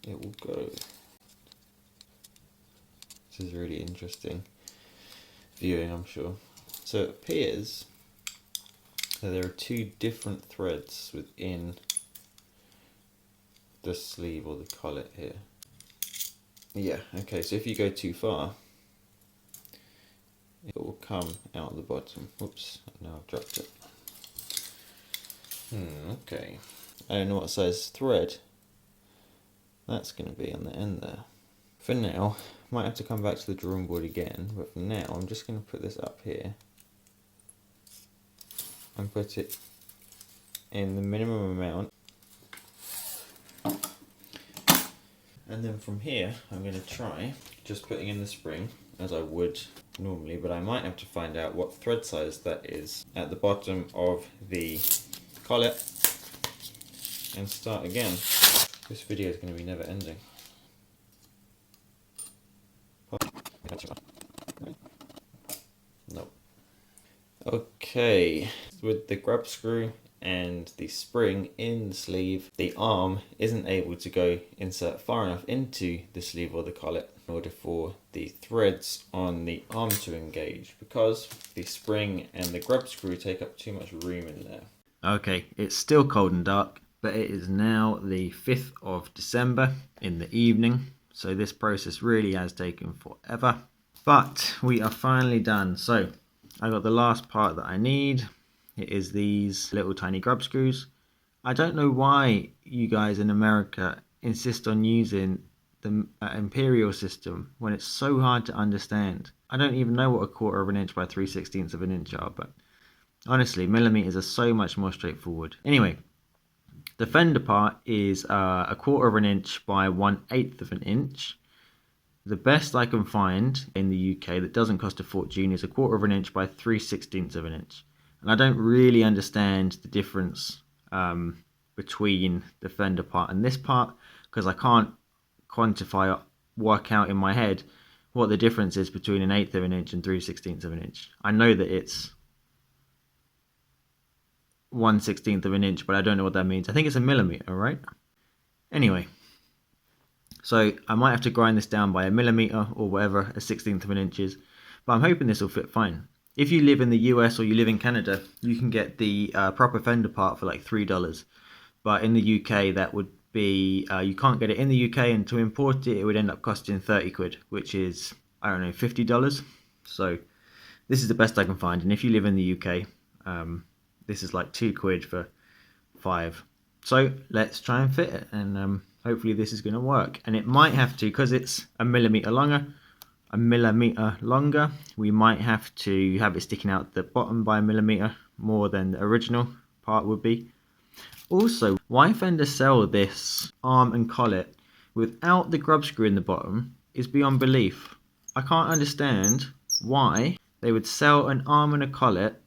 it will go. This is really interesting viewing, I'm sure. So it appears that there are two different threads within the sleeve or the collet here. Yeah, okay, so if you go too far, it will come out the bottom. Whoops, now I've dropped it. Okay. I don't know what size thread that's going to be on the end there. For now, might have to come back to the drawing board again, but for now I'm just going to put this up here and put it in the minimum amount. And then from here I'm going to try just putting in the spring as I would normally, but I might have to find out what thread size that is at the bottom of the collet and start again. This video is going to be never ending. Nope. Okay, with the grub screw and the spring in the sleeve, the arm isn't able to go insert far enough into the sleeve or the collet in order for the threads on the arm to engage, because the spring and the grub screw take up too much room in there. Okay, it's still cold and dark, but it is now the 5th of December in the evening, so this process really has taken forever, but we are finally done. So I got the last part that I need. It is these little tiny grub screws. I don't know why you guys in America insist on using the Imperial System when it's so hard to understand. I don't even know what 1/4 of an inch by 3/16 of an inch are, but honestly, millimeters are so much more straightforward. Anyway, the Fender part is 1/4 of an inch by 1/8 of an inch. The best I can find in the UK that doesn't cost a fortune is 1/4 of an inch by 3/16 of an inch. And I don't really understand the difference between the Fender part and this part, because I can't quantify or work out in my head what the difference is between 1/8 of an inch and 3/16 of an inch. I know that it's 1/16 of an inch, but I don't know what that means. I think it's a millimeter, right? Anyway, so I might have to grind this down by a millimeter or whatever a 1/16 of an inch is, but I'm hoping this will fit fine. If you live in the US or you live in Canada, you can get the proper Fender part for like $3, but in the UK that would be, you can't get it in the UK, and to import it, it would end up costing 30 quid, which is, I don't know, $50. So this is the best I can find, and if you live in the UK, this is like 2 quid for 5. So let's try and fit it, and hopefully this is going to work. And it might have to, because it's a millimeter longer, we might have to have it sticking out the bottom by a millimeter more than the original part would be. Also, why Fender sell this arm and collet without the grub screw in the bottom is beyond belief. I can't understand why they would sell an arm and a collet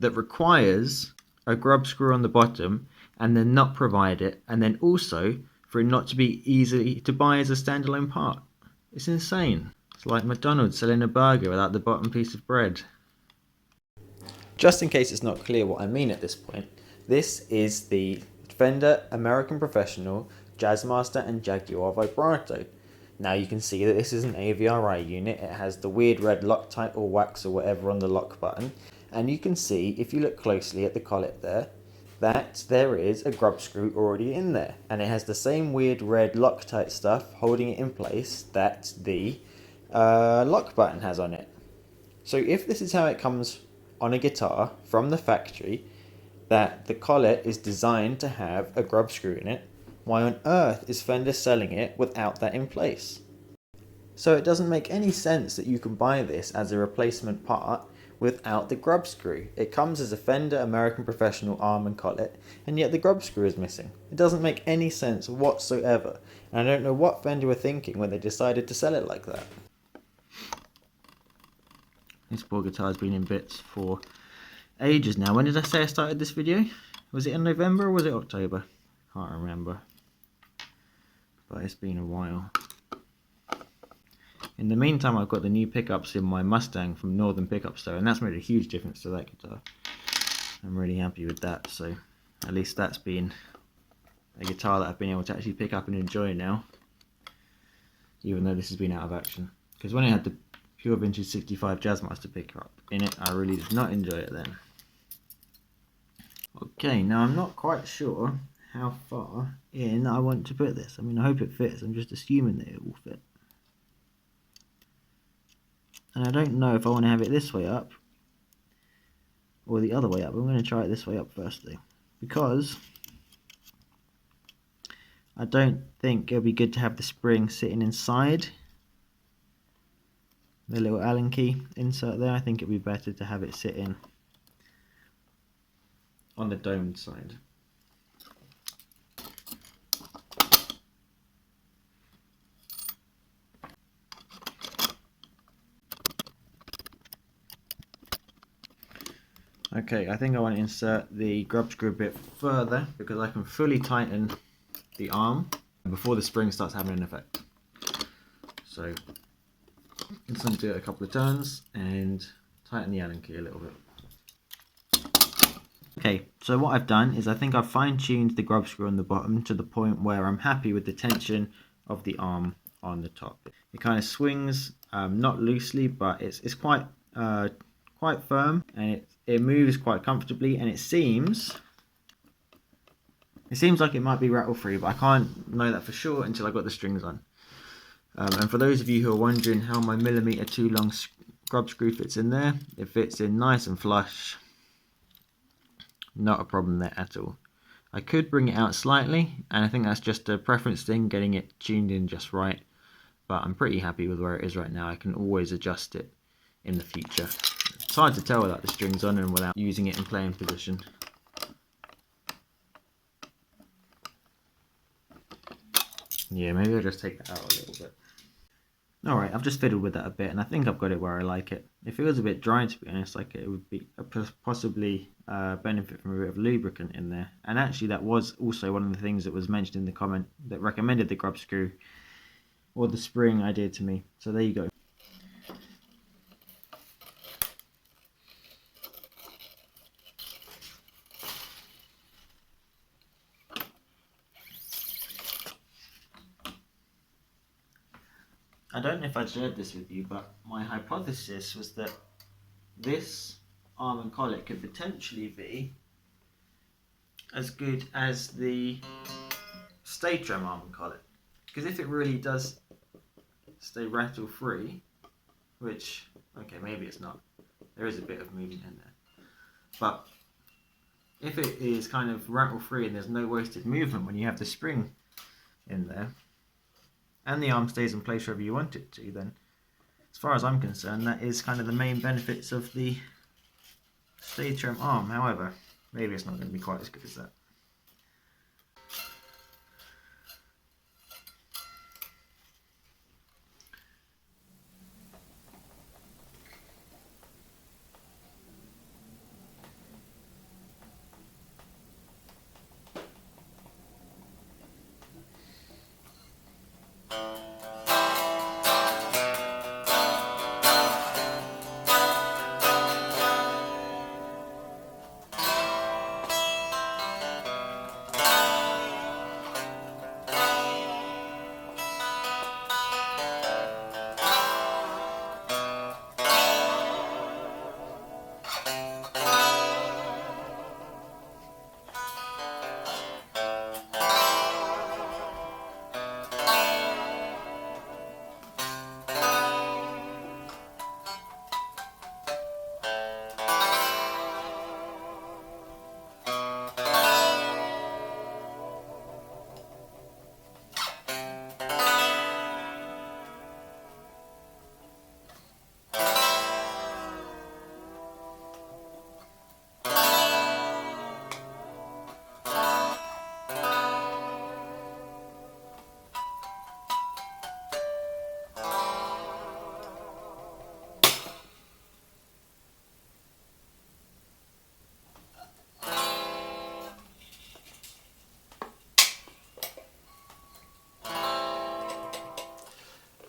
that requires a grub screw on the bottom and then not provide it, and then also for it not to be easy to buy as a standalone part. It's insane. It's like McDonald's selling a burger without the bottom piece of bread. Just in case it's not clear what I mean at this point, this is the Fender American Professional Jazzmaster and Jaguar vibrato. Now you can see that this is an AVRI unit. It has the weird red Loctite or wax or whatever on the lock button, and you can see, if you look closely at the collet there, that there is a grub screw already in there, and it has the same weird red Loctite stuff holding it in place that the lock button has on it. So if this is how it comes on a guitar from the factory, that the collet is designed to have a grub screw in it, why on earth is Fender selling it without that in place? So it doesn't make any sense that you can buy this as a replacement part without the grub screw. It comes as a Fender American Professional arm and collet, and yet the grub screw is missing. It doesn't make any sense whatsoever, and I don't know what Fender were thinking when they decided to sell it like that. This poor guitar's been in bits for ages now. When did I say I started this video? Was it in November or was it October? can't remember, but it's been a while. In the meantime, I've got the new pickups in my Mustang from Northern Pickup Store, and that's made a huge difference to that guitar. I'm really happy with that, so at least that's been a guitar that I've been able to actually pick up and enjoy now, even though this has been out of action. Because when I had the Pure Vintage 65 Jazzmaster pickup in it, I really did not enjoy it then. Okay, now I'm not quite sure how far in I want to put this. I mean, I hope it fits. I'm just assuming that it will fit. And I don't know if I want to have it this way up or the other way up. I'm going to try it this way up first though, because I don't think it'll be good to have the spring sitting inside the little Allen key insert there. I think it'd be better to have it sitting on the domed side. Okay, I think I want to insert the grub screw a bit further because I can fully tighten the arm before the spring starts having an effect. So I'm just going to do it a couple of turns and tighten the Allen key a little bit. Okay, so what I've done is I think I've fine-tuned the grub screw on the bottom to the point where I'm happy with the tension of the arm on the top. It kind of swings, not loosely, but it's quite firm, and it moves quite comfortably, and it seems like it might be rattle free, but I can't know that for sure until I got the strings on. And for those of you who are wondering how my 1mm long grub screw fits in there, it fits in nice and flush. Not a problem there at all. I could bring it out slightly, and I think that's just a preference thing, getting it tuned in just right, but I'm pretty happy with where it is right now. I can always adjust it in the future. It's hard to tell without the strings on and without using it in playing position. Yeah, maybe I'll just take that out a little bit. Alright, I've just fiddled with that a bit, and I think I've got it where I like it. It feels a bit dry, to be honest, like it would be possibly benefit from a bit of lubricant in there. And actually that was also one of the things that was mentioned in the comment that recommended the grub screw or the spring idea to me. So there you go. I don't know if I shared this with you, but my hypothesis was that this arm and collet could potentially be as good as the StayTrem arm and collet. Because if it really does stay rattle free, which, okay, maybe it's not, there is a bit of movement in there, but if it is kind of rattle free and there's no wasted movement when you have the spring in there, and the arm stays in place wherever you want it to, then as far as I'm concerned, that is kind of the main benefits of the StayTrem arm. However, maybe it's not going to be quite as good as that.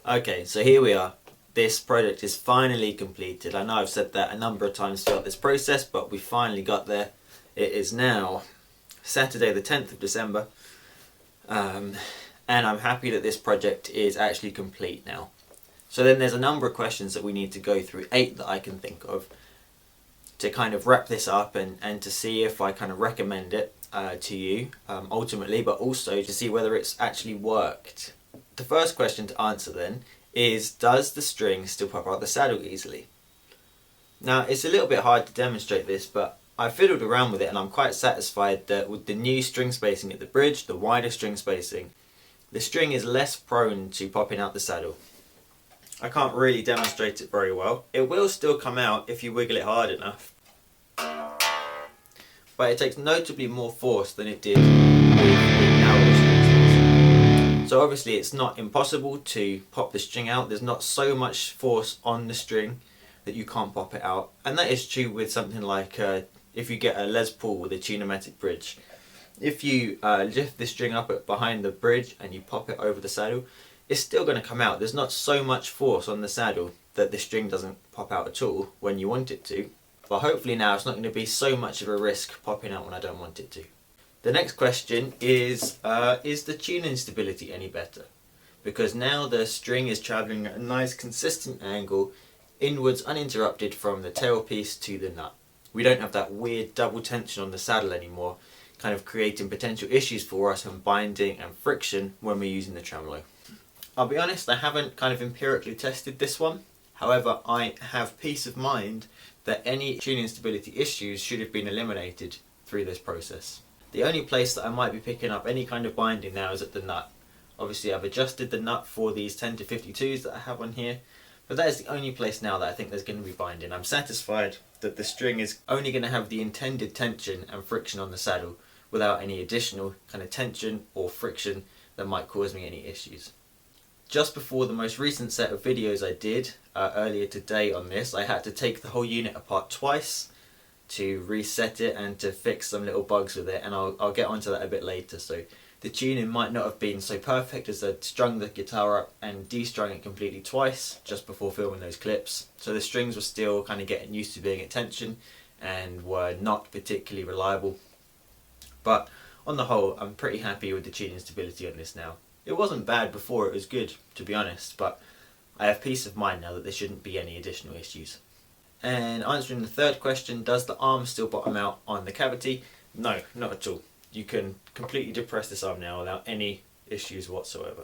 Okay, so here we are. This project is finally completed. I know I've said that a number of times throughout this process, but we finally got there. It is now Saturday the 10th of December, and I'm happy that this project is actually complete now. So then there's a number of questions that we need to go through, 8 that I can think of, to kind of wrap this up and to see if I kind of recommend it to you ultimately, but also to see whether it's actually worked. The first question to answer then is, does the string still pop out the saddle easily? Now it's a little bit hard to demonstrate this, but I fiddled around with it and I'm quite satisfied that with the new string spacing at the bridge, the wider string spacing, the string is less prone to popping out the saddle. I can't really demonstrate it very well. It will still come out if you wiggle it hard enough, but it takes notably more force than it did with narrower string spacing. So obviously it's not impossible to pop the string out. There's not so much force on the string that you can't pop it out, and that is true with something like if you get a Les Paul with a tunematic bridge. If you lift the string up behind the bridge and you pop it over the saddle, it's still going to come out. There's not so much force on the saddle that the string doesn't pop out at all when you want it to. But hopefully now it's not going to be so much of a risk popping out when I don't want it to. The next question is the tuning stability any better? Because now the string is travelling at a nice consistent angle inwards, uninterrupted from the tailpiece to the nut. We don't have that weird double tension on the saddle anymore, kind of creating potential issues for us on binding and friction when we're using the tremolo. I'll be honest, I haven't kind of empirically tested this one. However, I have peace of mind that any tuning stability issues should have been eliminated through this process. The only place that I might be picking up any kind of binding now is at the nut. Obviously I've adjusted the nut for these 10 to 52s that I have on here, but that is the only place now that I think there's going to be binding. I'm satisfied that the string is only going to have the intended tension and friction on the saddle without any additional kind of tension or friction that might cause me any issues. Just before the most recent set of videos I did earlier today on this, I had to take the whole unit apart twice to reset it and to fix some little bugs with it, and I'll get onto that a bit later. So the tuning might not have been so perfect as I'd strung the guitar up and de-strung it completely twice just before filming those clips. So the strings were still kind of getting used to being at tension and were not particularly reliable. But on the whole, I'm pretty happy with the tuning stability on this now. It wasn't bad before, it was good, to be honest, but I have peace of mind now that there shouldn't be any additional issues. And answering the third question, does the arm still bottom out on the cavity? No, not at all. You can completely depress this arm now without any issues whatsoever.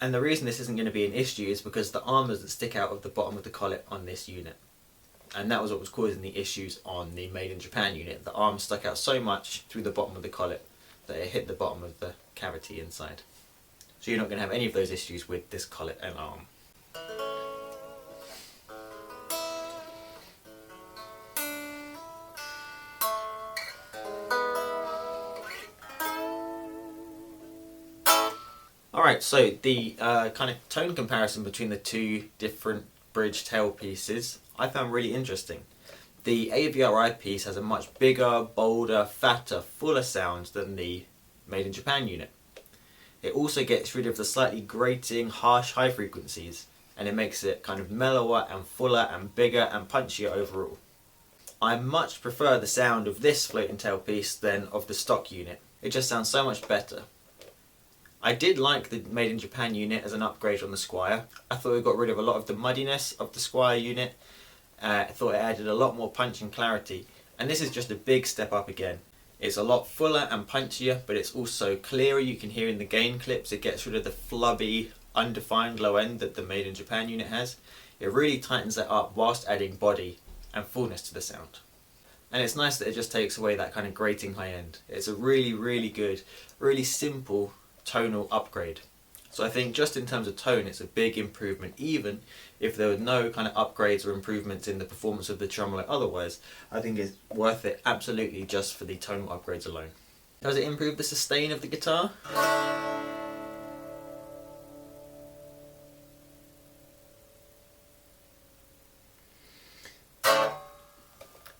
And the reason this isn't going to be an issue is because the armors that stick out of the bottom of the collet on this unit. And that was what was causing the issues on the Made in Japan unit. The arm stuck out so much through the bottom of the collet that it hit the bottom of the cavity inside. So you're not going to have any of those issues with this collet and arm. Alright, so the kind of tone comparison between the two different bridge tail pieces I found really interesting. The AVRI piece has a much bigger, bolder, fatter, fuller sound than the Made in Japan unit. It also gets rid of the slightly grating, harsh high frequencies, and it makes it kind of mellower and fuller and bigger and punchier overall. I much prefer the sound of this floating tail piece than of the stock unit. It just sounds so much better. I did like the Made in Japan unit as an upgrade on the Squier. I thought it got rid of a lot of the muddiness of the Squier unit. I thought it added a lot more punch and clarity, and this is just a big step up again. It's a lot fuller and punchier, but it's also clearer. You can hear in the gain clips it gets rid of the flubby, undefined low end that the Made in Japan unit has. It really tightens that up whilst adding body and fullness to the sound. And it's nice that it just takes away that kind of grating high end. It's a really, really good, really simple tonal upgrade. So I think just in terms of tone, it's a big improvement, even if there were no kind of upgrades or improvements in the performance of the tremolo otherwise. I think it's worth it absolutely just for the tonal upgrades alone. Does it improve the sustain of the guitar?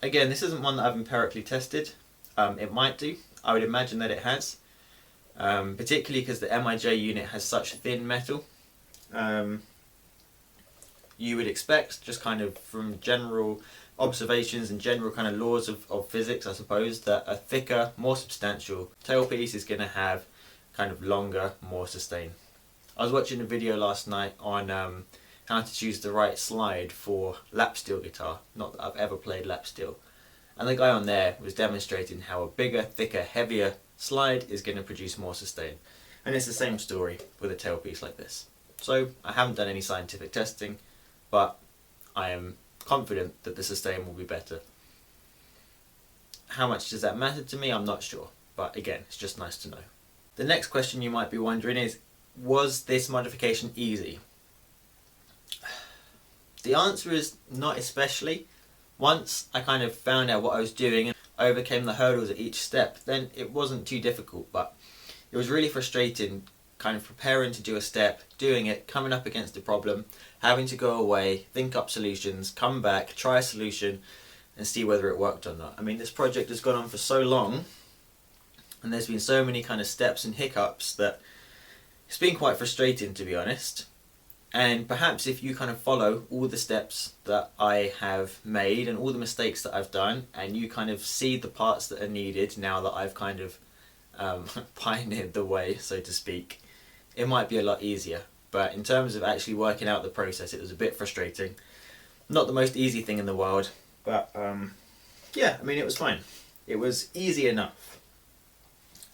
Again, this isn't one that I've empirically tested. It might do. I would imagine that it has. Particularly because the MIJ unit has such thin metal. you would expect, just kind of from general observations and general kind of laws of physics, I suppose, that a thicker, more substantial tailpiece is going to have kind of longer, more sustain. I was watching a video last night on how to choose the right slide for lap steel guitar. Not that I've ever played lap steel. And the guy on there was demonstrating how a bigger, thicker, heavier slide is going to produce more sustain. And it's the same story with a tailpiece like this. So I haven't done any scientific testing, but I am confident that the sustain will be better. How much does that matter to me? I'm not sure. But again, it's just nice to know. The next question you might be wondering is, was this modification easy? The answer is not especially. Once I kind of found out what I was doing and overcame the hurdles at each step, then it wasn't too difficult, but it was really frustrating kind of preparing to do a step, doing it, coming up against a problem, having to go away, think up solutions, come back, try a solution and see whether it worked or not. I mean, this project has gone on for so long and there's been so many kind of steps and hiccups that it's been quite frustrating, to be honest. And perhaps if you kind of follow all the steps that I have made and all the mistakes that I've done, and you kind of see the parts that are needed now that I've kind of pioneered the way, so to speak, it might be a lot easier. But in terms of actually working out the process, it was a bit frustrating. Not the most easy thing in the world, but yeah, I mean, it was fine. It was easy enough.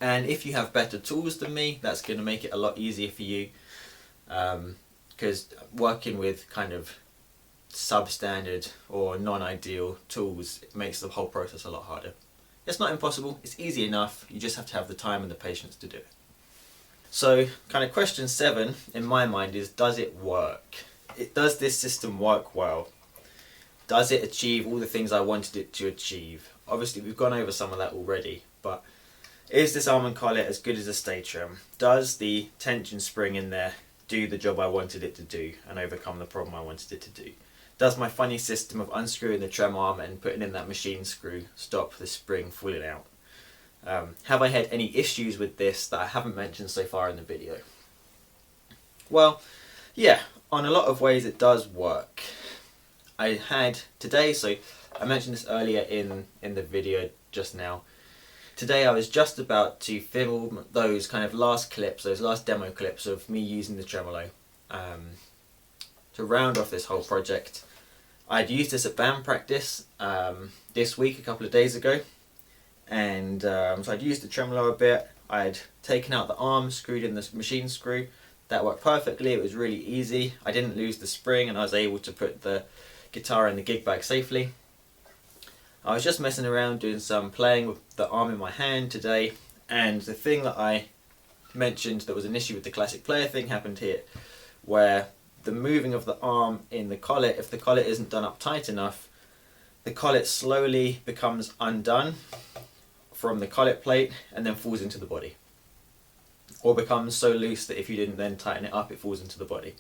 And if you have better tools than me, that's going to make it a lot easier for you. Because working with kind of substandard or non-ideal tools, it makes the whole process a lot harder. It's not impossible, it's easy enough, you just have to have the time and the patience to do it. So kind of question 7 in my mind is, does it work? Does this system work well? Does it achieve all the things I wanted it to achieve? Obviously we've gone over some of that already, but is this arm and collet as good as a StayTrem? Does the tension spring in there do the job I wanted it to do and overcome the problem I wanted it to do? Does my funny system of unscrewing the trem arm and putting in that machine screw stop the spring falling out? Have I had any issues with this that I haven't mentioned so far in the video? Well, yeah, on a lot of ways it does work. I had today, so I mentioned this earlier in the video just now. Today I was just about to film those kind of last clips, those last demo clips of me using the Tremolo to round off this whole project. I'd used this at band practice this week, a couple of days ago, and so I'd used the Tremolo a bit. I'd taken out the arm, screwed in the machine screw. That worked perfectly, it was really easy. I didn't lose the spring and I was able to put the guitar in the gig bag safely. I was just messing around doing some playing with the arm in my hand today, and the thing that I mentioned that was an issue with the classic player thing happened here, where the moving of the arm in the collet, if the collet isn't done up tight enough, the collet slowly becomes undone from the collet plate and then falls into the body. Or becomes so loose that if you didn't then tighten it up, it falls into the body.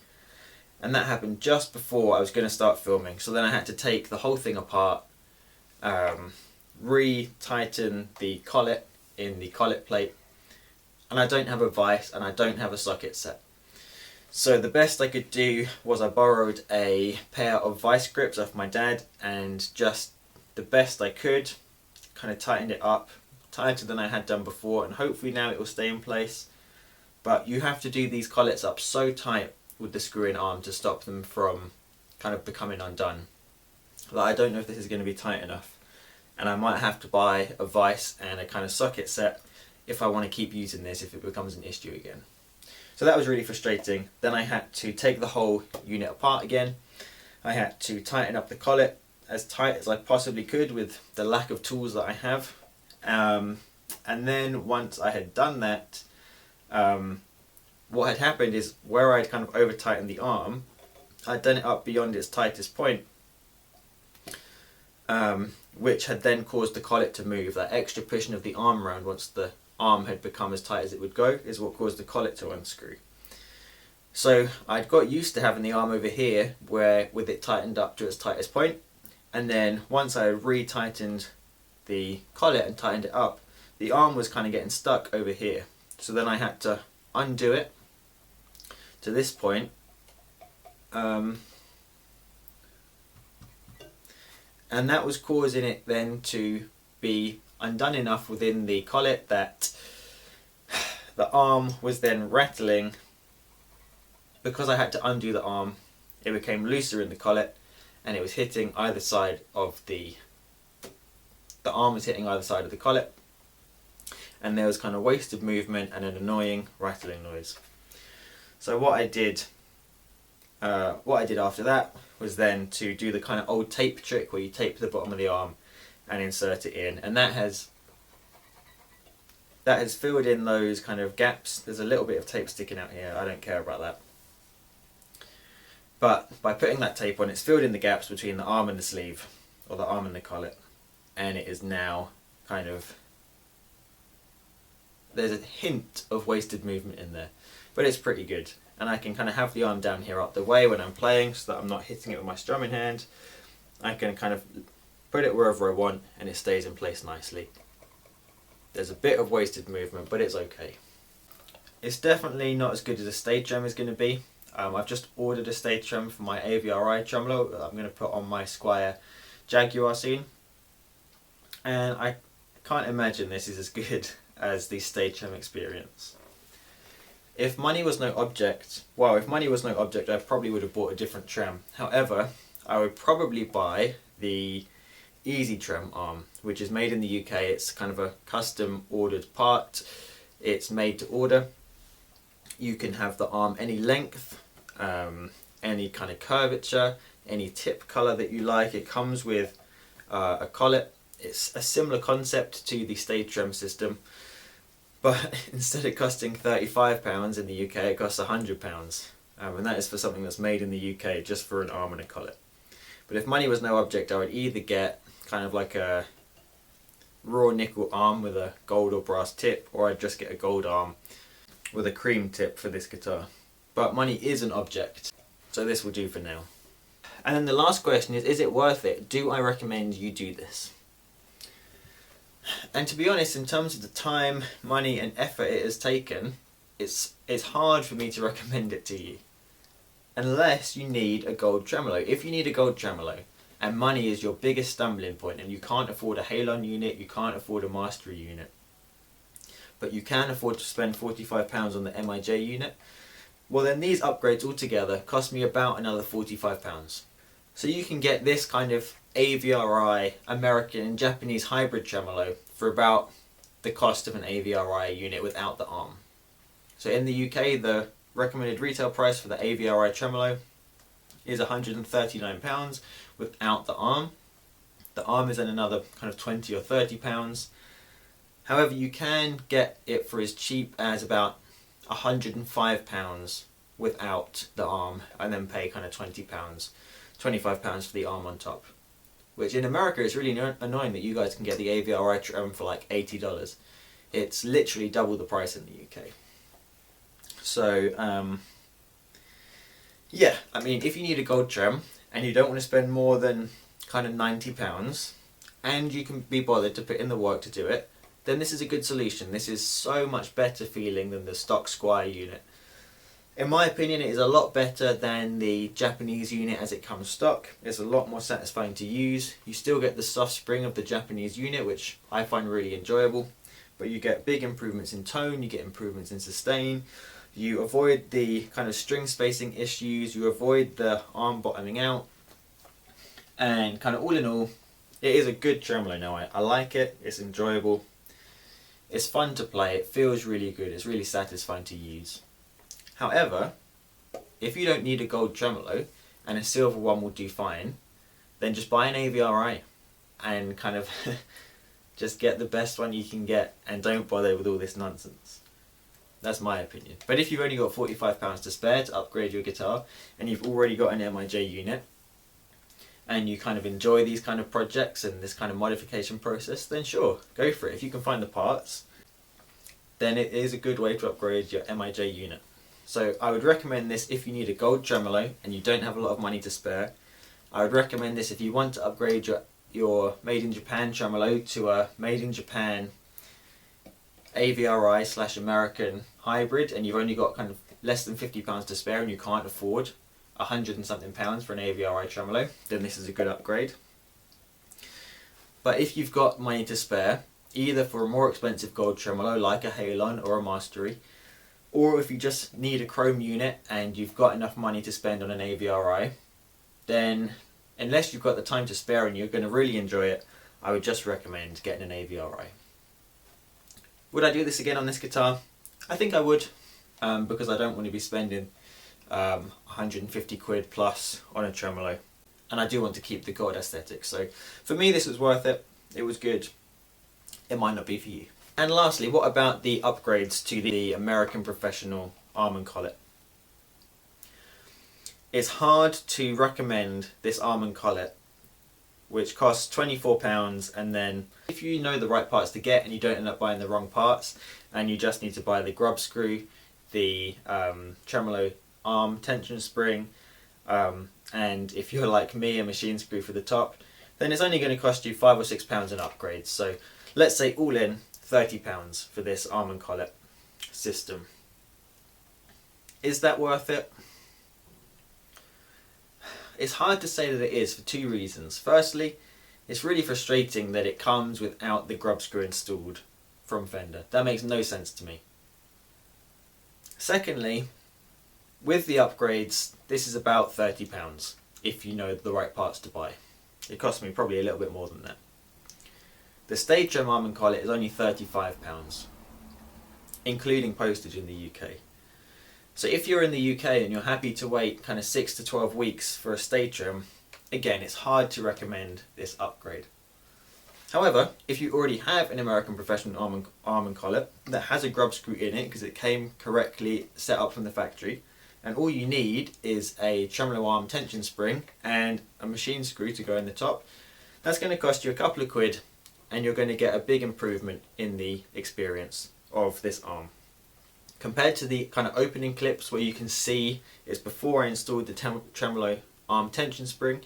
And that happened just before I was going to start filming, so then I had to take the whole thing apart, re-tighten the collet in the collet plate, and I don't have a vise and I don't have a socket set. So the best I could do was I borrowed a pair of vice grips off my dad, and just the best I could kind of tightened it up tighter than I had done before, and hopefully now it will stay in place. But you have to do these collets up so tight with the screw-in arm to stop them from kind of becoming undone. Like, I don't know if this is going to be tight enough, and I might have to buy a vise and a kind of socket set if I want to keep using this if it becomes an issue again. So that was really frustrating. Then I had to take the whole unit apart again. I had to tighten up the collet as tight as I possibly could with the lack of tools that I have. And then once I had done that, what had happened is where I'd kind of over tightened the arm, I'd done it up beyond its tightest point, which had then caused the collet to move. That extra pushing of the arm round once the arm had become as tight as it would go is what caused the collet to unscrew. So I'd got used to having the arm over here where with it tightened up to its tightest point, and then once I re-tightened the collet and tightened it up, the arm was kind of getting stuck over here. So then I had to undo it to this point And that was causing it then to be undone enough within the collet that the arm was then rattling. Because I had to undo the arm, it became looser in the collet, and it was hitting either side of the arm was hitting either side of the collet, and there was kind of wasted movement and an annoying rattling noise. So what I did after that was then to do the kind of old tape trick where you tape the bottom of the arm and insert it in, and that has filled in those kind of gaps. There's a little bit of tape sticking out here, I don't care about that. But by putting that tape on, it's filled in the gaps between the arm and the sleeve, or the arm and the collet, and it is now kind of, there's a hint of wasted movement in there, but it's pretty good. And I can kind of have the arm down here up the way when I'm playing so that I'm not hitting it with my strumming hand. I can kind of put it wherever I want and it stays in place nicely. There's a bit of wasted movement, but it's okay. It's definitely not as good as a StayTrem is going to be. I've just ordered a StayTrem for my AVRI Tremolo that I'm going to put on my Squier Jaguar soon. And I can't imagine this is as good as the StayTrem experience. If money was no object, I probably would have bought a different trem. However, I would probably buy the Easy Trem arm, which is made in the UK. It's kind of a custom ordered part. It's made to order. You can have the arm any length, any kind of curvature, any tip color that you like. It comes with a collet. It's a similar concept to the StayTrem system, but instead of costing £35 in the UK, it costs £100, and that is for something that's made in the UK, just for an arm and a collet. But if money was no object, I would either get kind of like a raw nickel arm with a gold or brass tip, or I'd just get a gold arm with a cream tip for this guitar. But money is an object, so this will do for now. And then the last question is it worth it? Do I recommend you do this? And to be honest, in terms of the time, money and effort it has taken, it's hard for me to recommend it to you. Unless you need a gold tremolo. If you need a gold tremolo and money is your biggest stumbling point and you can't afford a Halon unit, you can't afford a Mastery unit, but you can afford to spend £45 on the MIJ unit, well then these upgrades altogether cost me about another £45. So you can get this kind of AVRI American and Japanese hybrid tremolo for about the cost of an AVRI unit without the arm. So in the UK, the recommended retail price for the AVRI tremolo is £139 without the arm. The arm is then another kind of £20 or £30. However, you can get it for as cheap as about £105 without the arm, and then pay kind of £20, £25 for the arm on top. Which in America is really annoying that you guys can get the AVRI Trem for like $80. It's literally double the price in the UK. So, yeah, I mean, if you need a gold trem and you don't want to spend more than kind of £90 and you can be bothered to put in the work to do it, then this is a good solution. This is so much better feeling than the stock Squier unit. In my opinion, it is a lot better than the Japanese unit as it comes stock. It's a lot more satisfying to use. You still get the soft spring of the Japanese unit, which I find really enjoyable, but you get big improvements in tone, you get improvements in sustain, you avoid the kind of string spacing issues, you avoid the arm bottoming out, and kind of all in all, it is a good tremolo now. I like it, it's enjoyable, it's fun to play, it feels really good, it's really satisfying to use. However, if you don't need a gold tremolo and a silver one will do fine, then just buy an AVRI and kind of just get the best one you can get and don't bother with all this nonsense. That's my opinion. But if you've only got £45 to spare to upgrade your guitar and you've already got an MIJ unit and you kind of enjoy these kind of projects and this kind of modification process, then sure, go for it. If you can find the parts, then it is a good way to upgrade your MIJ unit. So I would recommend this if you need a gold tremolo and you don't have a lot of money to spare. I would recommend this if you want to upgrade your Made in Japan tremolo to a Made in Japan AVRI / American hybrid and you've only got kind of less than £50 to spare and you can't afford £100 and something for an AVRI tremolo, then this is a good upgrade. But if you've got money to spare, either for a more expensive gold tremolo like a Halon or a Mastery, or if you just need a chrome unit and you've got enough money to spend on an AVRI, then unless you've got the time to spare and you're going to really enjoy it, I would just recommend getting an AVRI. Would I do this again on this guitar? I think I would, because I don't want to be spending 150 quid plus on a tremolo, and I do want to keep the gold aesthetic. So for me this was worth it, it was good. It might not be for you. And lastly, what about the upgrades to the American Professional arm and collet? It's hard to recommend this arm and collet, which costs £24, and then if you know the right parts to get and you don't end up buying the wrong parts and you just need to buy the grub screw, the tremolo arm tension spring, and if you're like me, a machine screw for the top, then it's only going to cost you £5 or £6 in upgrades. So let's say all in £30 for this arm and collet system. Is that worth it? It's hard to say that it is for two reasons. Firstly, it's really frustrating that it comes without the grub screw installed from Fender. That makes no sense to me. Secondly, with the upgrades, this is about £30 if you know the right parts to buy. It cost me probably a little bit more than that. The StayTrem arm and collet is only £35, including postage in the UK. So if you're in the UK and you're happy to wait kind of 6 to 12 weeks for a StayTrem, again, it's hard to recommend this upgrade. However, if you already have an American Professional arm and collet that has a grub screw in it because it came correctly set up from the factory, and all you need is a tremolo arm tension spring and a machine screw to go in the top, that's going to cost you a couple of quid, and you're going to get a big improvement in the experience of this arm. Compared to the kind of opening clips where you can see it's before I installed the tremolo arm tension spring,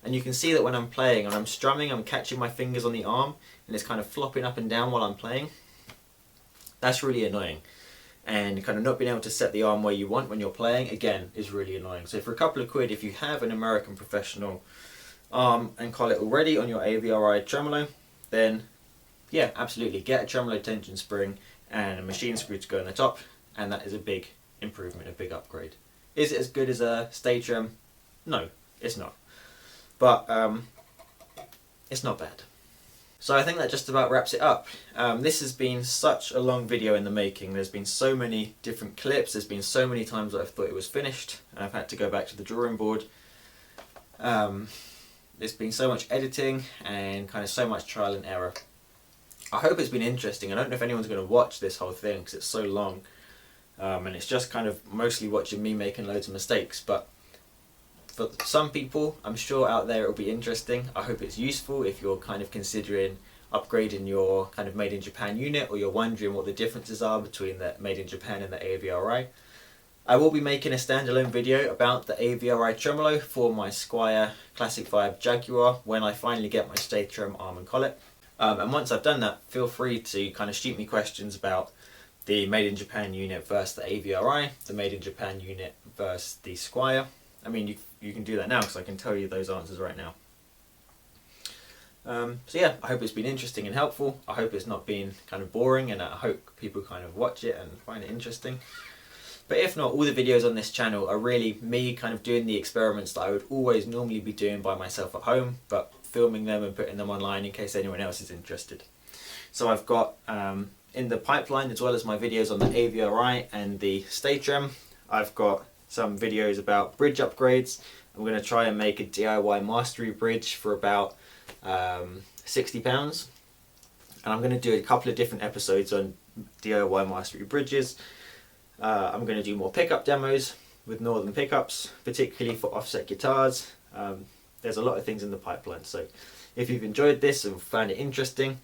and you can see that when I'm playing and I'm strumming, I'm catching my fingers on the arm and it's kind of flopping up and down while I'm playing. That's really annoying, and kind of not being able to set the arm where you want when you're playing, again, is really annoying. So for a couple of quid, if you have an American Professional arm and collet already on your AVRI tremolo, then yeah, absolutely, get a tremolo tension spring and a machine screw to go in the top, and that is a big improvement, a big upgrade. Is it as good as a StayTrem? No, it's not. But it's not bad. So I think that just about wraps it up. This has been such a long video in the making. There's been so many different clips, there's been so many times that I've thought it was finished, and I've had to go back to the drawing board. There's been so much editing and kind of so much trial and error. I hope it's been interesting. I don't know if anyone's going to watch this whole thing because it's so long. And it's just kind of mostly watching me making loads of mistakes, but for some people I'm sure out there it'll be interesting. I hope it's useful if you're kind of considering upgrading your kind of made in Japan unit, or you're wondering what the differences are between the made in Japan and the AVRI. I will be making a standalone video about the AVRI tremolo for my Squier Classic Vibe Jaguar when I finally get my StayTrem arm and collet. And once I've done that, feel free to kind of shoot me questions about the Made in Japan unit versus the AVRI, the Made in Japan unit versus the Squier. I mean, you can do that now because I can tell you those answers right now. So yeah, I hope it's been interesting and helpful. I hope it's not been kind of boring, and I hope people kind of watch it and find it interesting. But if not, all the videos on this channel are really me kind of doing the experiments that I would always normally be doing by myself at home, but filming them and putting them online in case anyone else is interested. So I've got in the pipeline, as well as my videos on the AVRI and the StayTrem, I've got some videos about bridge upgrades. I'm going to try and make a DIY mastery bridge for about £60, and I'm going to do a couple of different episodes on DIY mastery bridges. I'm going to do more pickup demos with northern pickups, particularly for offset guitars. There's a lot of things in the pipeline, so if you've enjoyed this and found it interesting,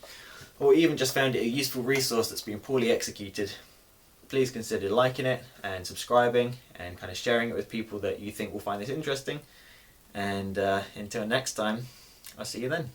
or even just found it a useful resource that's been poorly executed, please consider liking it and subscribing and kind of sharing it with people that you think will find this interesting. And until next time, I'll see you then.